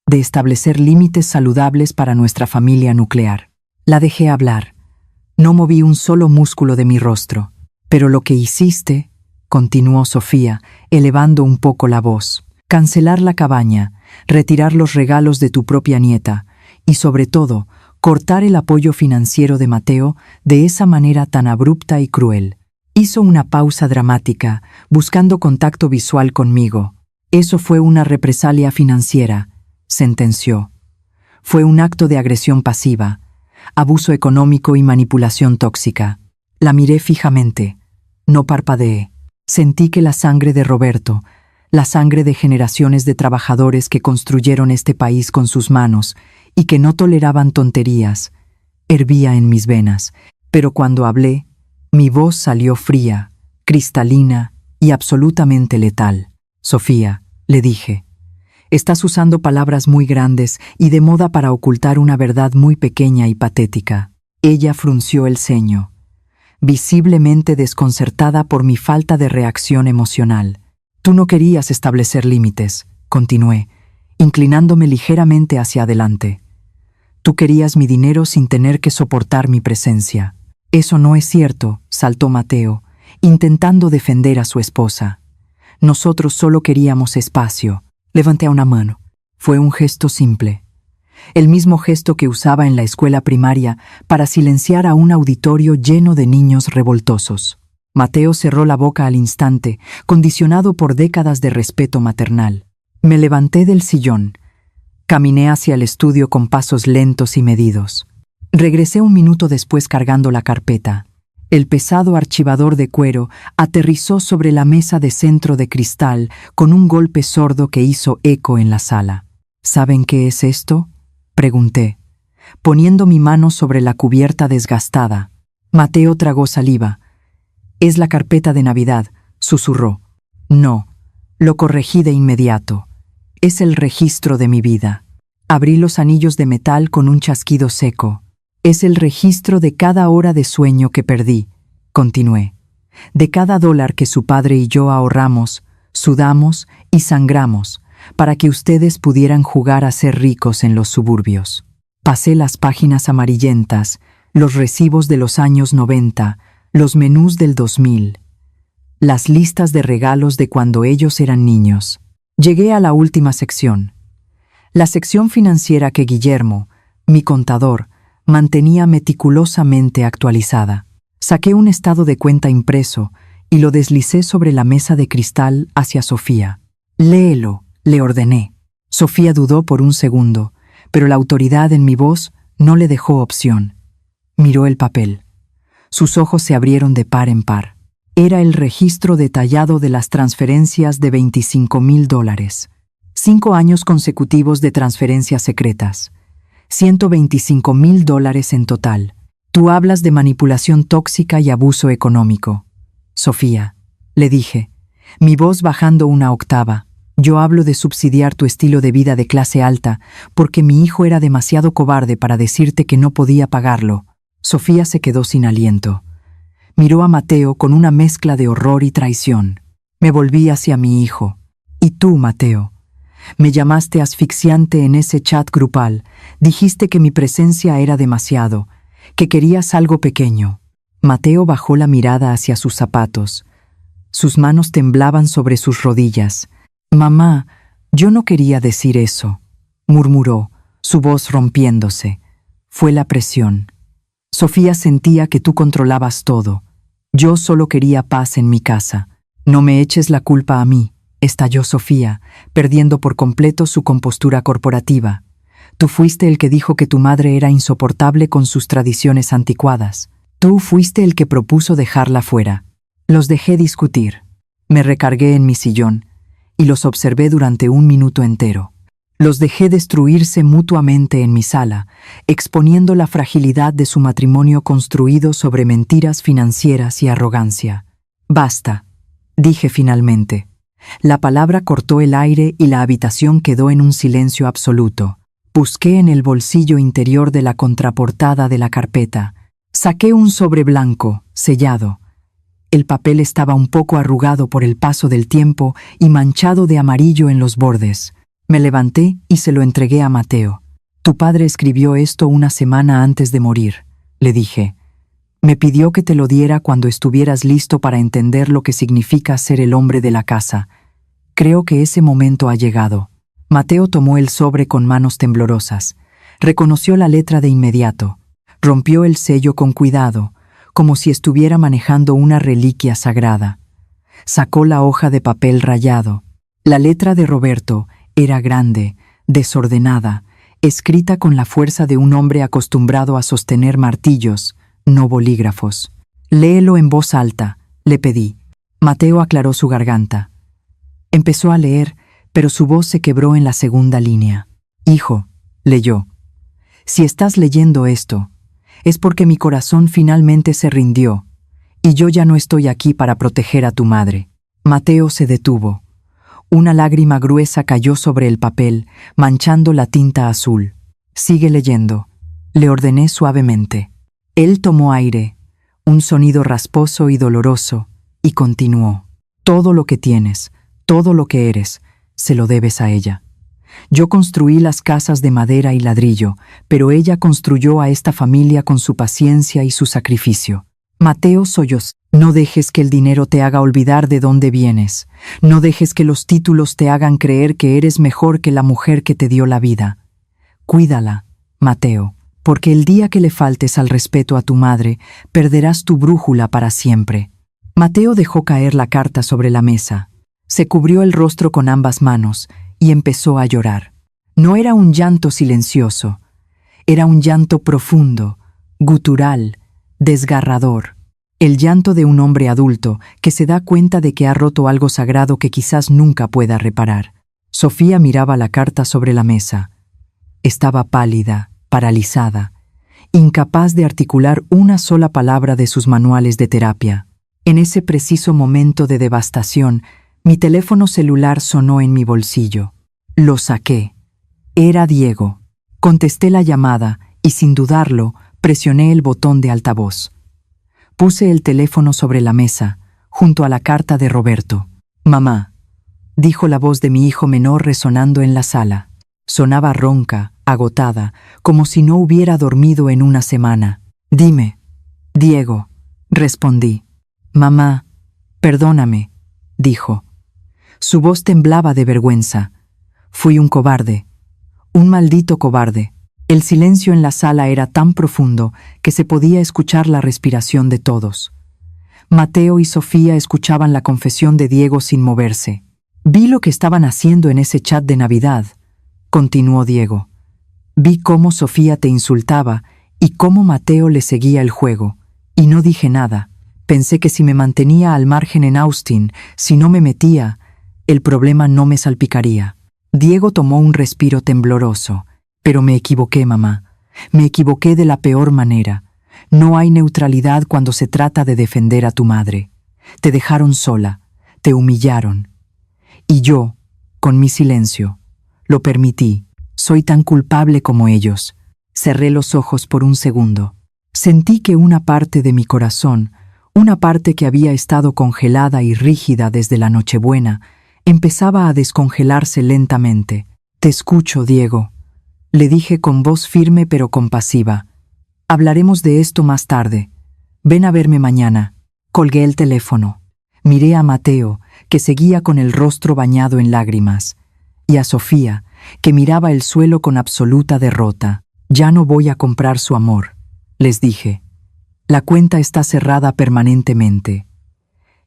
de establecer límites saludables para nuestra familia nuclear». La dejé hablar. No moví un solo músculo de mi rostro. «Pero lo que hiciste», continuó Sofía, elevando un poco la voz, «cancelar la cabaña, retirar los regalos de tu propia nieta y, sobre todo, cortar el apoyo financiero de Mateo de esa manera tan abrupta y cruel». Hizo una pausa dramática, buscando contacto visual conmigo. «Eso fue una represalia financiera», sentenció. «Fue un acto de agresión pasiva, abuso económico y manipulación tóxica». La miré fijamente. No parpadeé. Sentí que la sangre de Roberto, la sangre de generaciones de trabajadores que construyeron este país con sus manos y que no toleraban tonterías, hervía en mis venas. Pero cuando hablé, mi voz salió fría, cristalina y absolutamente letal. «Sofía», le dije, «estás usando palabras muy grandes y de moda para ocultar una verdad muy pequeña y patética». Ella frunció el ceño, visiblemente desconcertada por mi falta de reacción emocional. «Tú no querías establecer límites», continué, inclinándome ligeramente hacia adelante. «Tú querías mi dinero sin tener que soportar mi presencia». «Eso no es cierto», saltó Mateo, intentando defender a su esposa. «Nosotros solo queríamos espacio». Levanté una mano. Fue un gesto simple. El mismo gesto que usaba en la escuela primaria para silenciar a un auditorio lleno de niños revoltosos. Mateo cerró la boca al instante, condicionado por décadas de respeto maternal. Me levanté del sillón. Caminé hacia el estudio con pasos lentos y medidos. Regresé un minuto después cargando la carpeta. El pesado archivador de cuero aterrizó sobre la mesa de centro de cristal con un golpe sordo que hizo eco en la sala. «¿Saben qué es esto?», pregunté, poniendo mi mano sobre la cubierta desgastada. Mateo tragó saliva. «Es la carpeta de Navidad», susurró. «No», lo corregí de inmediato. «Es el registro de mi vida». Abrí los anillos de metal con un chasquido seco. «Es el registro de cada hora de sueño que perdí», continué, «de cada dólar que su padre y yo ahorramos, sudamos y sangramos para que ustedes pudieran jugar a ser ricos en los suburbios». Pasé las páginas amarillentas, los recibos de los años 90, los menús del 2000, las listas de regalos de cuando ellos eran niños. Llegué a la última sección. La sección financiera que Guillermo, mi contador, mantenía meticulosamente actualizada. Saqué un estado de cuenta impreso y lo deslicé sobre la mesa de cristal hacia Sofía. «Léelo», le ordené. Sofía dudó por un segundo, pero la autoridad en mi voz no le dejó opción. Miró el papel. Sus ojos se abrieron de par en par. Era el registro detallado de las transferencias de $25,000. 5 años consecutivos de transferencias secretas. $125,000 en total. Tú hablas de manipulación tóxica y abuso económico. Sofía, le dije, mi voz bajando una octava. Yo hablo de subsidiar tu estilo de vida de clase alta porque mi hijo era demasiado cobarde para decirte que no podía pagarlo. Sofía se quedó sin aliento. Miró a Mateo con una mezcla de horror y traición. Me volví hacia mi hijo. ¿Y tú, Mateo? Me llamaste asfixiante en ese chat grupal. Dijiste que mi presencia era demasiado, que querías algo pequeño. Mateo bajó la mirada hacia sus zapatos. Sus manos temblaban sobre sus rodillas. Mamá, yo no quería decir eso, murmuró, su voz rompiéndose. Fue la presión. Sofía sentía que tú controlabas todo. Yo solo quería paz en mi casa. No me eches la culpa a mí, estalló Sofía, perdiendo por completo su compostura corporativa. Tú fuiste el que dijo que tu madre era insoportable con sus tradiciones anticuadas. Tú fuiste el que propuso dejarla fuera. Los dejé discutir. Me recargué en mi sillón y los observé durante 1 minuto entero. Los dejé destruirse mutuamente en mi sala, exponiendo la fragilidad de su matrimonio construido sobre mentiras financieras y arrogancia. Basta, dije finalmente. La palabra cortó el aire y la habitación quedó en un silencio absoluto. Busqué en el bolsillo interior de la contraportada de la carpeta. Saqué un sobre blanco, sellado. El papel estaba un poco arrugado por el paso del tiempo y manchado de amarillo en los bordes. Me levanté y se lo entregué a Mateo. Tu padre escribió esto 1 semana antes de morir, le dije. Me pidió que te lo diera cuando estuvieras listo para entender lo que significa ser el hombre de la casa. Creo que ese momento ha llegado. Mateo tomó el sobre con manos temblorosas. Reconoció la letra de inmediato. Rompió el sello con cuidado, como si estuviera manejando una reliquia sagrada. Sacó la hoja de papel rayado. La letra de Roberto era grande, desordenada, escrita con la fuerza de un hombre acostumbrado a sostener martillos, no bolígrafos. Léelo en voz alta, le pedí. Mateo aclaró su garganta. Empezó a leer, pero su voz se quebró en la segunda línea. Hijo, leyó. Si estás leyendo esto, es porque mi corazón finalmente se rindió, y yo ya no estoy aquí para proteger a tu madre. Mateo se detuvo. Una lágrima gruesa cayó sobre el papel, manchando la tinta azul. Sigue leyendo, le ordené suavemente. Él tomó aire, un sonido rasposo y doloroso, y continuó. Todo lo que tienes, todo lo que eres, se lo debes a ella. Yo construí las casas de madera y ladrillo, pero ella construyó a esta familia con su paciencia y su sacrificio. Mateo sollozó. No dejes que el dinero te haga olvidar de dónde vienes. No dejes que los títulos te hagan creer que eres mejor que la mujer que te dio la vida. Cuídala, Mateo, porque el día que le faltes al respeto a tu madre, perderás tu brújula para siempre. Mateo dejó caer la carta sobre la mesa. Se cubrió el rostro con ambas manos y empezó a llorar. No era un llanto silencioso, era un llanto profundo, gutural, desgarrador. El llanto de un hombre adulto que se da cuenta de que ha roto algo sagrado que quizás nunca pueda reparar. Sofía miraba la carta sobre la mesa. Estaba pálida, paralizada, incapaz de articular una sola palabra de sus manuales de terapia. En ese preciso momento de devastación, mi teléfono celular sonó en mi bolsillo. Lo saqué. Era Diego. Contesté la llamada y, sin dudarlo, presioné el botón de altavoz. Puse el teléfono sobre la mesa, junto a la carta de Roberto. «Mamá», dijo la voz de mi hijo menor resonando en la sala. Sonaba ronca, agotada, como si no hubiera dormido en 1 semana. «Dime, Diego», respondí. «Mamá, perdóname», dijo. Su voz temblaba de vergüenza. Fui un cobarde, un maldito cobarde. El silencio en la sala era tan profundo que se podía escuchar la respiración de todos. Mateo y Sofía escuchaban la confesión de Diego sin moverse. Vi lo que estaban haciendo en ese chat de Navidad, continuó Diego. Vi cómo Sofía te insultaba y cómo Mateo le seguía el juego, y no dije nada. Pensé que si me mantenía al margen en Austin, si no me metía, el problema no me salpicaría. Diego tomó un respiro tembloroso. Pero me equivoqué, mamá. Me equivoqué de la peor manera. No hay neutralidad cuando se trata de defender a tu madre. Te dejaron sola, te humillaron. Y yo, con mi silencio, lo permití. Soy tan culpable como ellos. Cerré los ojos por un segundo. Sentí que una parte de mi corazón, una parte que había estado congelada y rígida desde la Nochebuena, empezaba a descongelarse lentamente. Te escucho, Diego, le dije con voz firme pero compasiva. Hablaremos de esto más tarde. Ven a verme mañana. Colgué el teléfono. Miré a Mateo, que seguía con el rostro bañado en lágrimas, y a Sofía, que miraba el suelo con absoluta derrota. Ya no voy a comprar su amor, les dije. La cuenta está cerrada permanentemente.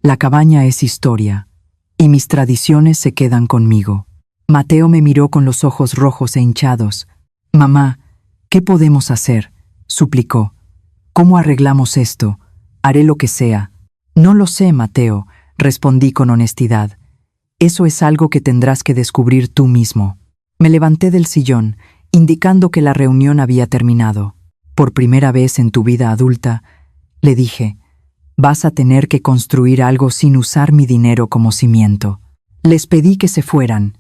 La cabaña es historia, y mis tradiciones se quedan conmigo. Mateo me miró con los ojos rojos e hinchados. Mamá, ¿qué podemos hacer?, suplicó. ¿Cómo arreglamos esto? Haré lo que sea. No lo sé, Mateo, respondí con honestidad. Eso es algo que tendrás que descubrir tú mismo. Me levanté del sillón, indicando que la reunión había terminado. Por primera vez en tu vida adulta, le dije, vas a tener que construir algo sin usar mi dinero como cimiento. Les pedí que se fueran.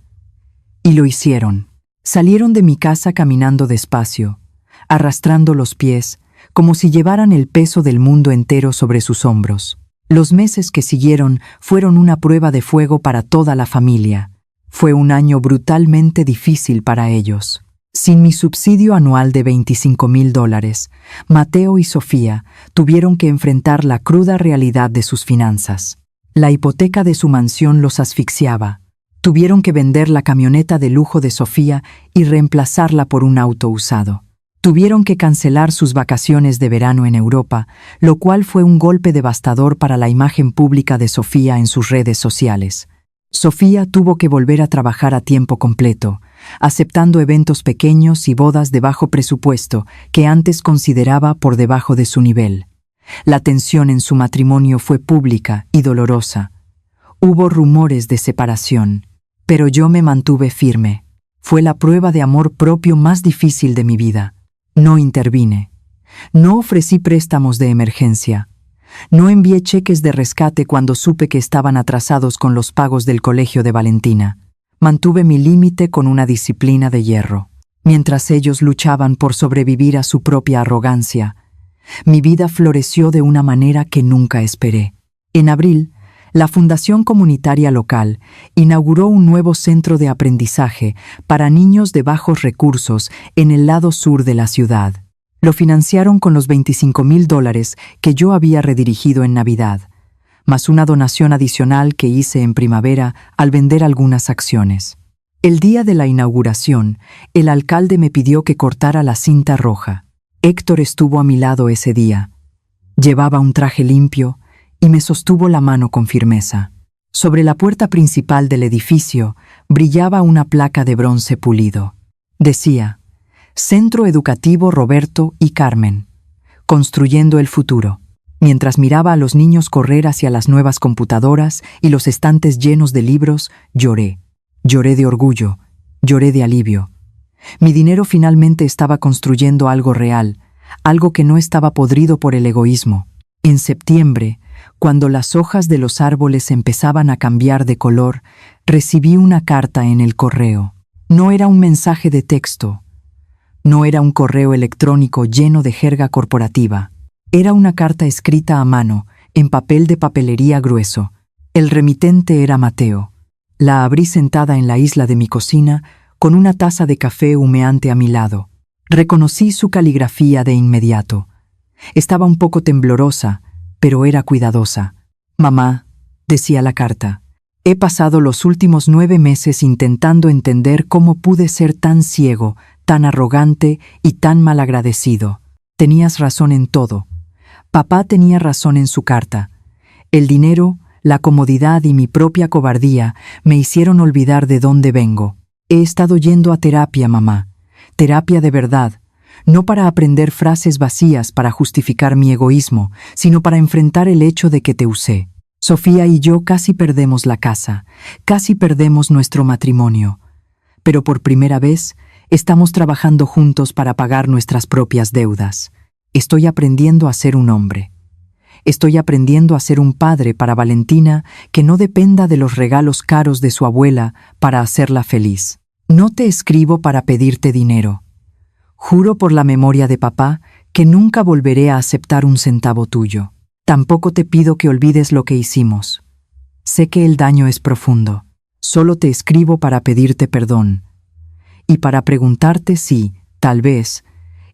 Y lo hicieron. Salieron de mi casa caminando despacio, arrastrando los pies, como si llevaran el peso del mundo entero sobre sus hombros. Los meses que siguieron fueron una prueba de fuego para toda la familia. Fue un año brutalmente difícil para ellos. Sin mi subsidio anual de $25,000, Mateo y Sofía tuvieron que enfrentar la cruda realidad de sus finanzas. La hipoteca de su mansión los asfixiaba. Tuvieron que vender la camioneta de lujo de Sofía y reemplazarla por un auto usado. Tuvieron que cancelar sus vacaciones de verano en Europa, lo cual fue un golpe devastador para la imagen pública de Sofía en sus redes sociales. Sofía tuvo que volver a trabajar a tiempo completo, aceptando eventos pequeños y bodas de bajo presupuesto que antes consideraba por debajo de su nivel. La tensión en su matrimonio fue pública y dolorosa. Hubo rumores de separación, pero yo me mantuve firme. Fue la prueba de amor propio más difícil de mi vida. No intervine. No ofrecí préstamos de emergencia. No envié cheques de rescate cuando supe que estaban atrasados con los pagos del colegio de Valentina. Mantuve mi límite con una disciplina de hierro. Mientras ellos luchaban por sobrevivir a su propia arrogancia, mi vida floreció de una manera que nunca esperé. En abril, la Fundación Comunitaria Local inauguró un nuevo centro de aprendizaje para niños de bajos recursos en el lado sur de la ciudad. Lo financiaron con los $25,000 que yo había redirigido en Navidad, más una donación adicional que hice en primavera al vender algunas acciones. El día de la inauguración, el alcalde me pidió que cortara la cinta roja. Héctor estuvo a mi lado ese día. Llevaba un traje limpio y me sostuvo la mano con firmeza. Sobre la puerta principal del edificio brillaba una placa de bronce pulido. Decía, Centro Educativo Roberto y Carmen, construyendo el futuro. Mientras miraba a los niños correr hacia las nuevas computadoras y los estantes llenos de libros, lloré. Lloré de orgullo, lloré de alivio. Mi dinero finalmente estaba construyendo algo real, algo que no estaba podrido por el egoísmo. En septiembre, cuando las hojas de los árboles empezaban a cambiar de color, recibí una carta en el correo. No era un mensaje de texto. No era un correo electrónico lleno de jerga corporativa. Era una carta escrita a mano, en papel de papelería grueso. El remitente era Mateo. La abrí sentada en la isla de mi cocina, con una taza de café humeante a mi lado. Reconocí su caligrafía de inmediato. Estaba un poco temblorosa, pero era cuidadosa. Mamá, decía la carta, he pasado los últimos 9 meses intentando entender cómo pude ser tan ciego, tan arrogante y tan malagradecido. Tenías razón en todo. Papá tenía razón en su carta. El dinero, la comodidad y mi propia cobardía me hicieron olvidar de dónde vengo. He estado yendo a terapia, mamá. Terapia de verdad. no para aprender frases vacías para justificar mi egoísmo, sino para enfrentar el hecho de que te usé. Sofía y yo casi perdemos la casa, casi perdemos nuestro matrimonio, pero por primera vez estamos trabajando juntos para pagar nuestras propias deudas. Estoy aprendiendo a ser un hombre. Estoy aprendiendo a ser un padre para Valentina que no dependa de los regalos caros de su abuela para hacerla feliz. No te escribo para pedirte dinero. Juro por la memoria de papá que nunca volveré a aceptar un centavo tuyo. Tampoco te pido que olvides lo que hicimos. Sé que el daño es profundo. Solo te escribo para pedirte perdón y para preguntarte si, tal vez,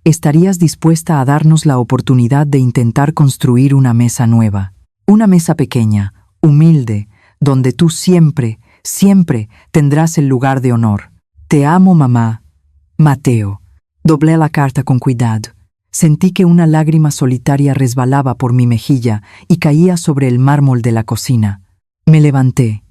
estarías dispuesta a darnos la oportunidad de intentar construir una mesa nueva. Una mesa pequeña, humilde, donde tú siempre, siempre tendrás el lugar de honor. Te amo, mamá. Mateo. Doblé la carta con cuidado. Sentí que una lágrima solitaria resbalaba por mi mejilla y caía sobre el mármol de la cocina. Me levanté.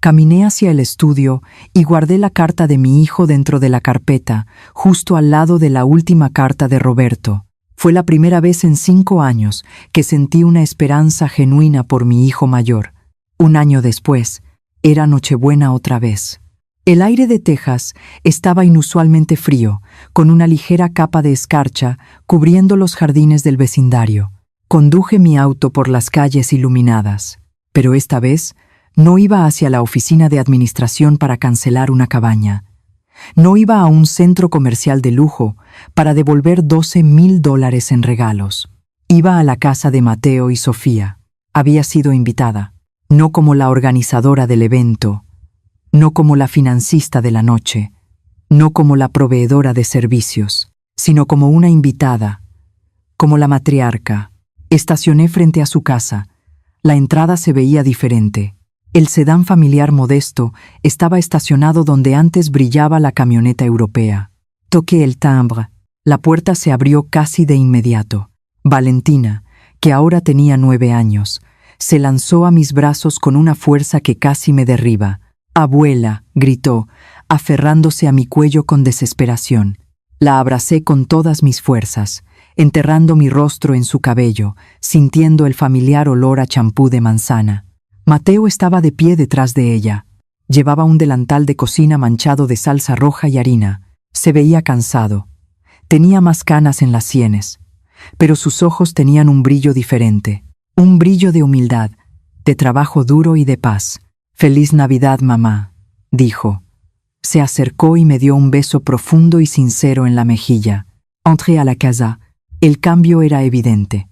Caminé hacia el estudio y guardé la carta de mi hijo dentro de la carpeta, justo al lado de la última carta de Roberto. Fue la primera vez en 5 años que sentí una esperanza genuina por mi hijo mayor. 1 año después, era Nochebuena otra vez. El aire de Texas estaba inusualmente frío, con una ligera capa de escarcha cubriendo los jardines del vecindario. Conduje mi auto por las calles iluminadas, pero esta vez no iba hacia la oficina de administración para cancelar una cabaña. No iba a un centro comercial de lujo para devolver $12,000 en regalos. Iba a la casa de Mateo y Sofía. Había sido invitada, no como la organizadora del evento, no como la financista de la noche, no como la proveedora de servicios, sino como una invitada, como la matriarca. Estacioné frente a su casa. La entrada se veía diferente. El sedán familiar modesto estaba estacionado donde antes brillaba la camioneta europea. Toqué el timbre. La puerta se abrió casi de inmediato. Valentina, que ahora tenía 9 años, se lanzó a mis brazos con una fuerza que casi me derriba. «Abuela», gritó, aferrándose a mi cuello con desesperación. La abracé con todas mis fuerzas, enterrando mi rostro en su cabello, sintiendo el familiar olor a champú de manzana. Mateo estaba de pie detrás de ella. Llevaba un delantal de cocina manchado de salsa roja y harina. Se veía cansado. Tenía más canas en las sienes, pero sus ojos tenían un brillo diferente, un brillo de humildad, de trabajo duro y de paz. «Feliz Navidad, mamá», dijo. Se acercó y me dio un beso profundo y sincero en la mejilla. Entré a la casa. El cambio era evidente.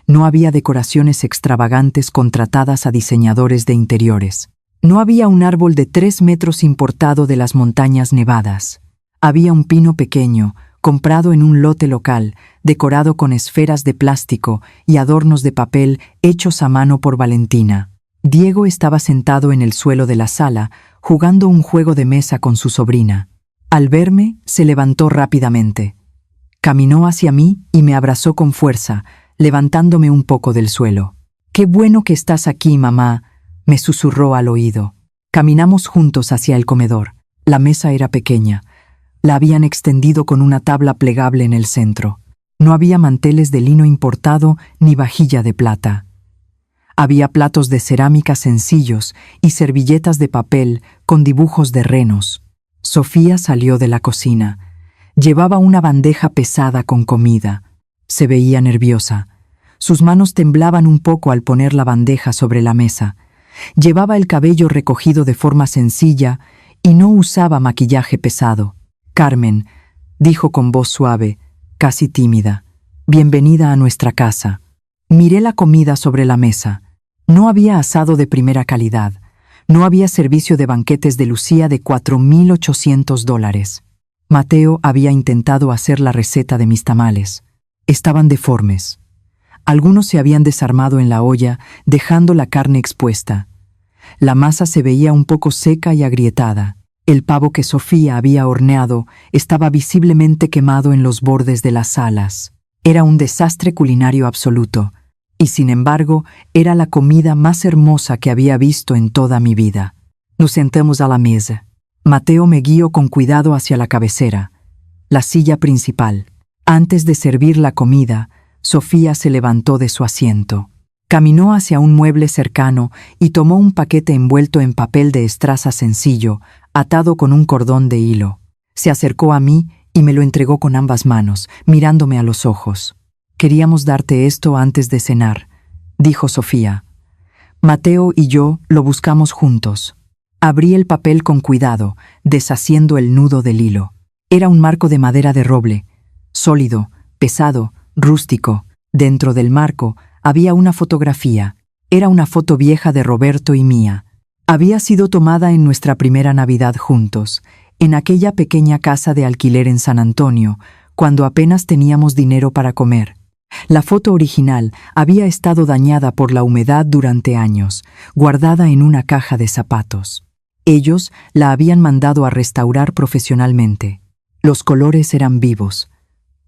No había decoraciones extravagantes contratadas a diseñadores de interiores. No había un árbol de 3 metros importado de las montañas nevadas. Había un pino pequeño, comprado en un lote local, decorado con esferas de plástico y adornos de papel hechos a mano por Valentina. Diego estaba sentado en el suelo de la sala, jugando un juego de mesa con su sobrina. Al verme, se levantó rápidamente. Caminó hacia mí y me abrazó con fuerza, levantándome un poco del suelo. «Qué bueno que estás aquí, mamá», me susurró al oído. Caminamos juntos hacia el comedor. La mesa era pequeña. La habían extendido con una tabla plegable en el centro. No había manteles de lino importado ni vajilla de plata. Había platos de cerámica sencillos y servilletas de papel con dibujos de renos. Sofía salió de la cocina. Llevaba una bandeja pesada con comida. Se veía nerviosa. Sus manos temblaban un poco al poner la bandeja sobre la mesa. Llevaba el cabello recogido de forma sencilla y no usaba maquillaje pesado. «Carmen», dijo con voz suave, casi tímida, «bienvenida a nuestra casa». Miré la comida sobre la mesa. No había asado de primera calidad. No había servicio de banquetes de Lucía de $4,800. Mateo había intentado hacer la receta de mis tamales. Estaban deformes. Algunos se habían desarmado en la olla, dejando la carne expuesta. La masa se veía un poco seca y agrietada. El pavo que Sofía había horneado estaba visiblemente quemado en los bordes de las alas. Era un desastre culinario absoluto. Y sin embargo, era la comida más hermosa que había visto en toda mi vida. Nos sentamos a la mesa. Mateo me guió con cuidado hacia la cabecera, la silla principal. Antes de servir la comida, Sofía se levantó de su asiento. Caminó hacia un mueble cercano y tomó un paquete envuelto en papel de estraza sencillo, atado con un cordón de hilo. Se acercó a mí y me lo entregó con ambas manos, mirándome a los ojos. «Queríamos darte esto antes de cenar», dijo Sofía. «Mateo y yo lo buscamos juntos». Abrí el papel con cuidado, deshaciendo el nudo del hilo. Era un marco de madera de roble, sólido, pesado, rústico. Dentro del marco había una fotografía. Era una foto vieja de Roberto y mía. Había sido tomada en nuestra primera Navidad juntos, en aquella pequeña casa de alquiler en San Antonio, cuando apenas teníamos dinero para comer. La foto original había estado dañada por la humedad durante años, guardada en una caja de zapatos. Ellos la habían mandado a restaurar profesionalmente. Los colores eran vivos.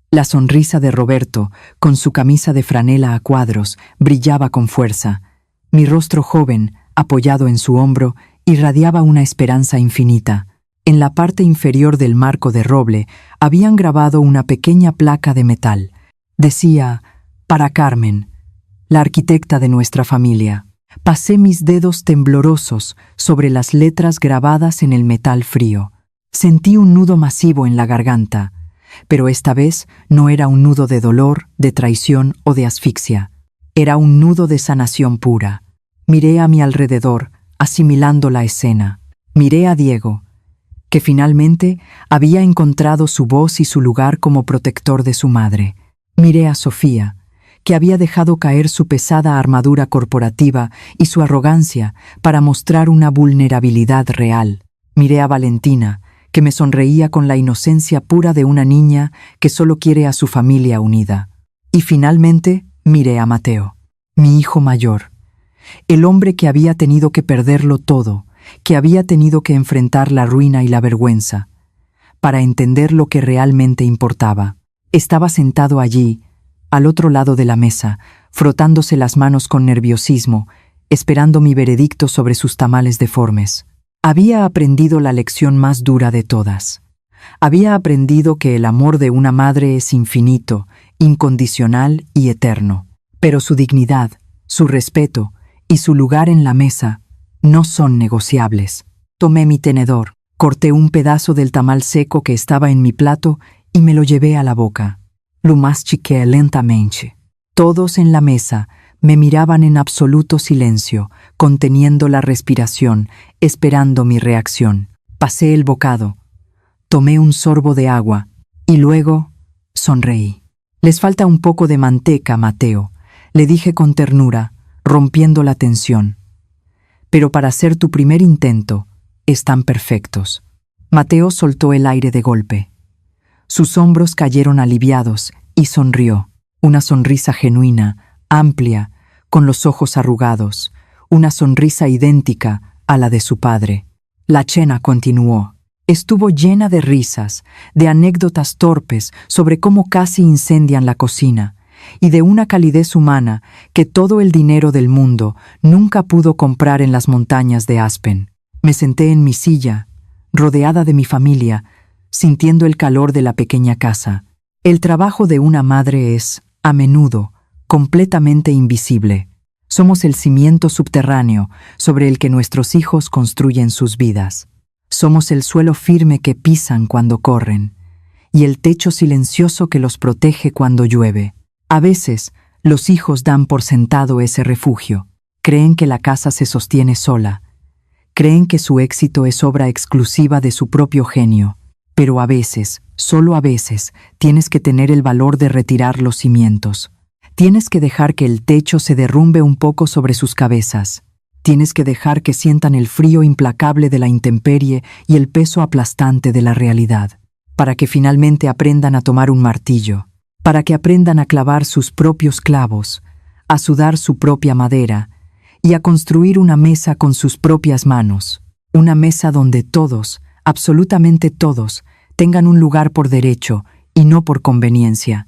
La sonrisa de Roberto, con su camisa de franela a cuadros, brillaba con fuerza. Mi rostro joven, apoyado en su hombro, irradiaba una esperanza infinita. En la parte inferior del marco de roble habían grabado una pequeña placa de metal. Decía: «Para Carmen, la arquitecta de nuestra familia». Pasé mis dedos temblorosos sobre las letras grabadas en el metal frío. Sentí un nudo masivo en la garganta, pero esta vez no era un nudo de dolor, de traición o de asfixia. Era un nudo de sanación pura. Miré a mi alrededor, asimilando la escena. Miré a Diego, que finalmente había encontrado su voz y su lugar como protector de su madre. Miré a Sofía, que había dejado caer su pesada armadura corporativa y su arrogancia para mostrar una vulnerabilidad real. Miré a Valentina, que me sonreía con la inocencia pura de una niña que solo quiere a su familia unida. Y finalmente miré a Mateo, mi hijo mayor, el hombre que había tenido que perderlo todo, que había tenido que enfrentar la ruina y la vergüenza, para entender lo que realmente importaba. Estaba sentado allí, al otro lado de la mesa, frotándose las manos con nerviosismo, esperando mi veredicto sobre sus tamales deformes. Había aprendido la lección más dura de todas. Había aprendido que el amor de una madre es infinito, incondicional y eterno. Pero su dignidad, su respeto y su lugar en la mesa no son negociables. Tomé mi tenedor, corté un pedazo del tamal seco que estaba en mi plato y me lo llevé a la boca. Lo mastiqué lentamente. Todos en la mesa me miraban en absoluto silencio, conteniendo la respiración, esperando mi reacción. Pasé el bocado, tomé un sorbo de agua y luego sonreí. «Les falta un poco de manteca, Mateo», le dije con ternura, rompiendo la tensión. «Pero para ser tu primer intento, están perfectos». Mateo soltó el aire de golpe. Sus hombros cayeron aliviados y sonrió. Una sonrisa genuina, amplia, con los ojos arrugados, una sonrisa idéntica a la de su padre. La cena continuó. Estuvo llena de risas, de anécdotas torpes sobre cómo casi incendian la cocina, y de una calidez humana que todo el dinero del mundo nunca pudo comprar en las montañas de Aspen. Me senté en mi silla, rodeada de mi familia, sintiendo el calor de la pequeña casa. El trabajo de una madre es, a menudo, completamente invisible. Somos el cimiento subterráneo sobre el que nuestros hijos construyen sus vidas. Somos el suelo firme que pisan cuando corren, y el techo silencioso que los protege cuando llueve. A veces, los hijos dan por sentado ese refugio. Creen que la casa se sostiene sola. Creen que su éxito es obra exclusiva de su propio genio. Pero a veces, solo a veces, tienes que tener el valor de retirar los cimientos. Tienes que dejar que el techo se derrumbe un poco sobre sus cabezas. Tienes que dejar que sientan el frío implacable de la intemperie y el peso aplastante de la realidad, para que finalmente aprendan a tomar un martillo, para que aprendan a clavar sus propios clavos, a sudar su propia madera y a construir una mesa con sus propias manos, una mesa donde todos, absolutamente todos, tengan un lugar por derecho y no por conveniencia.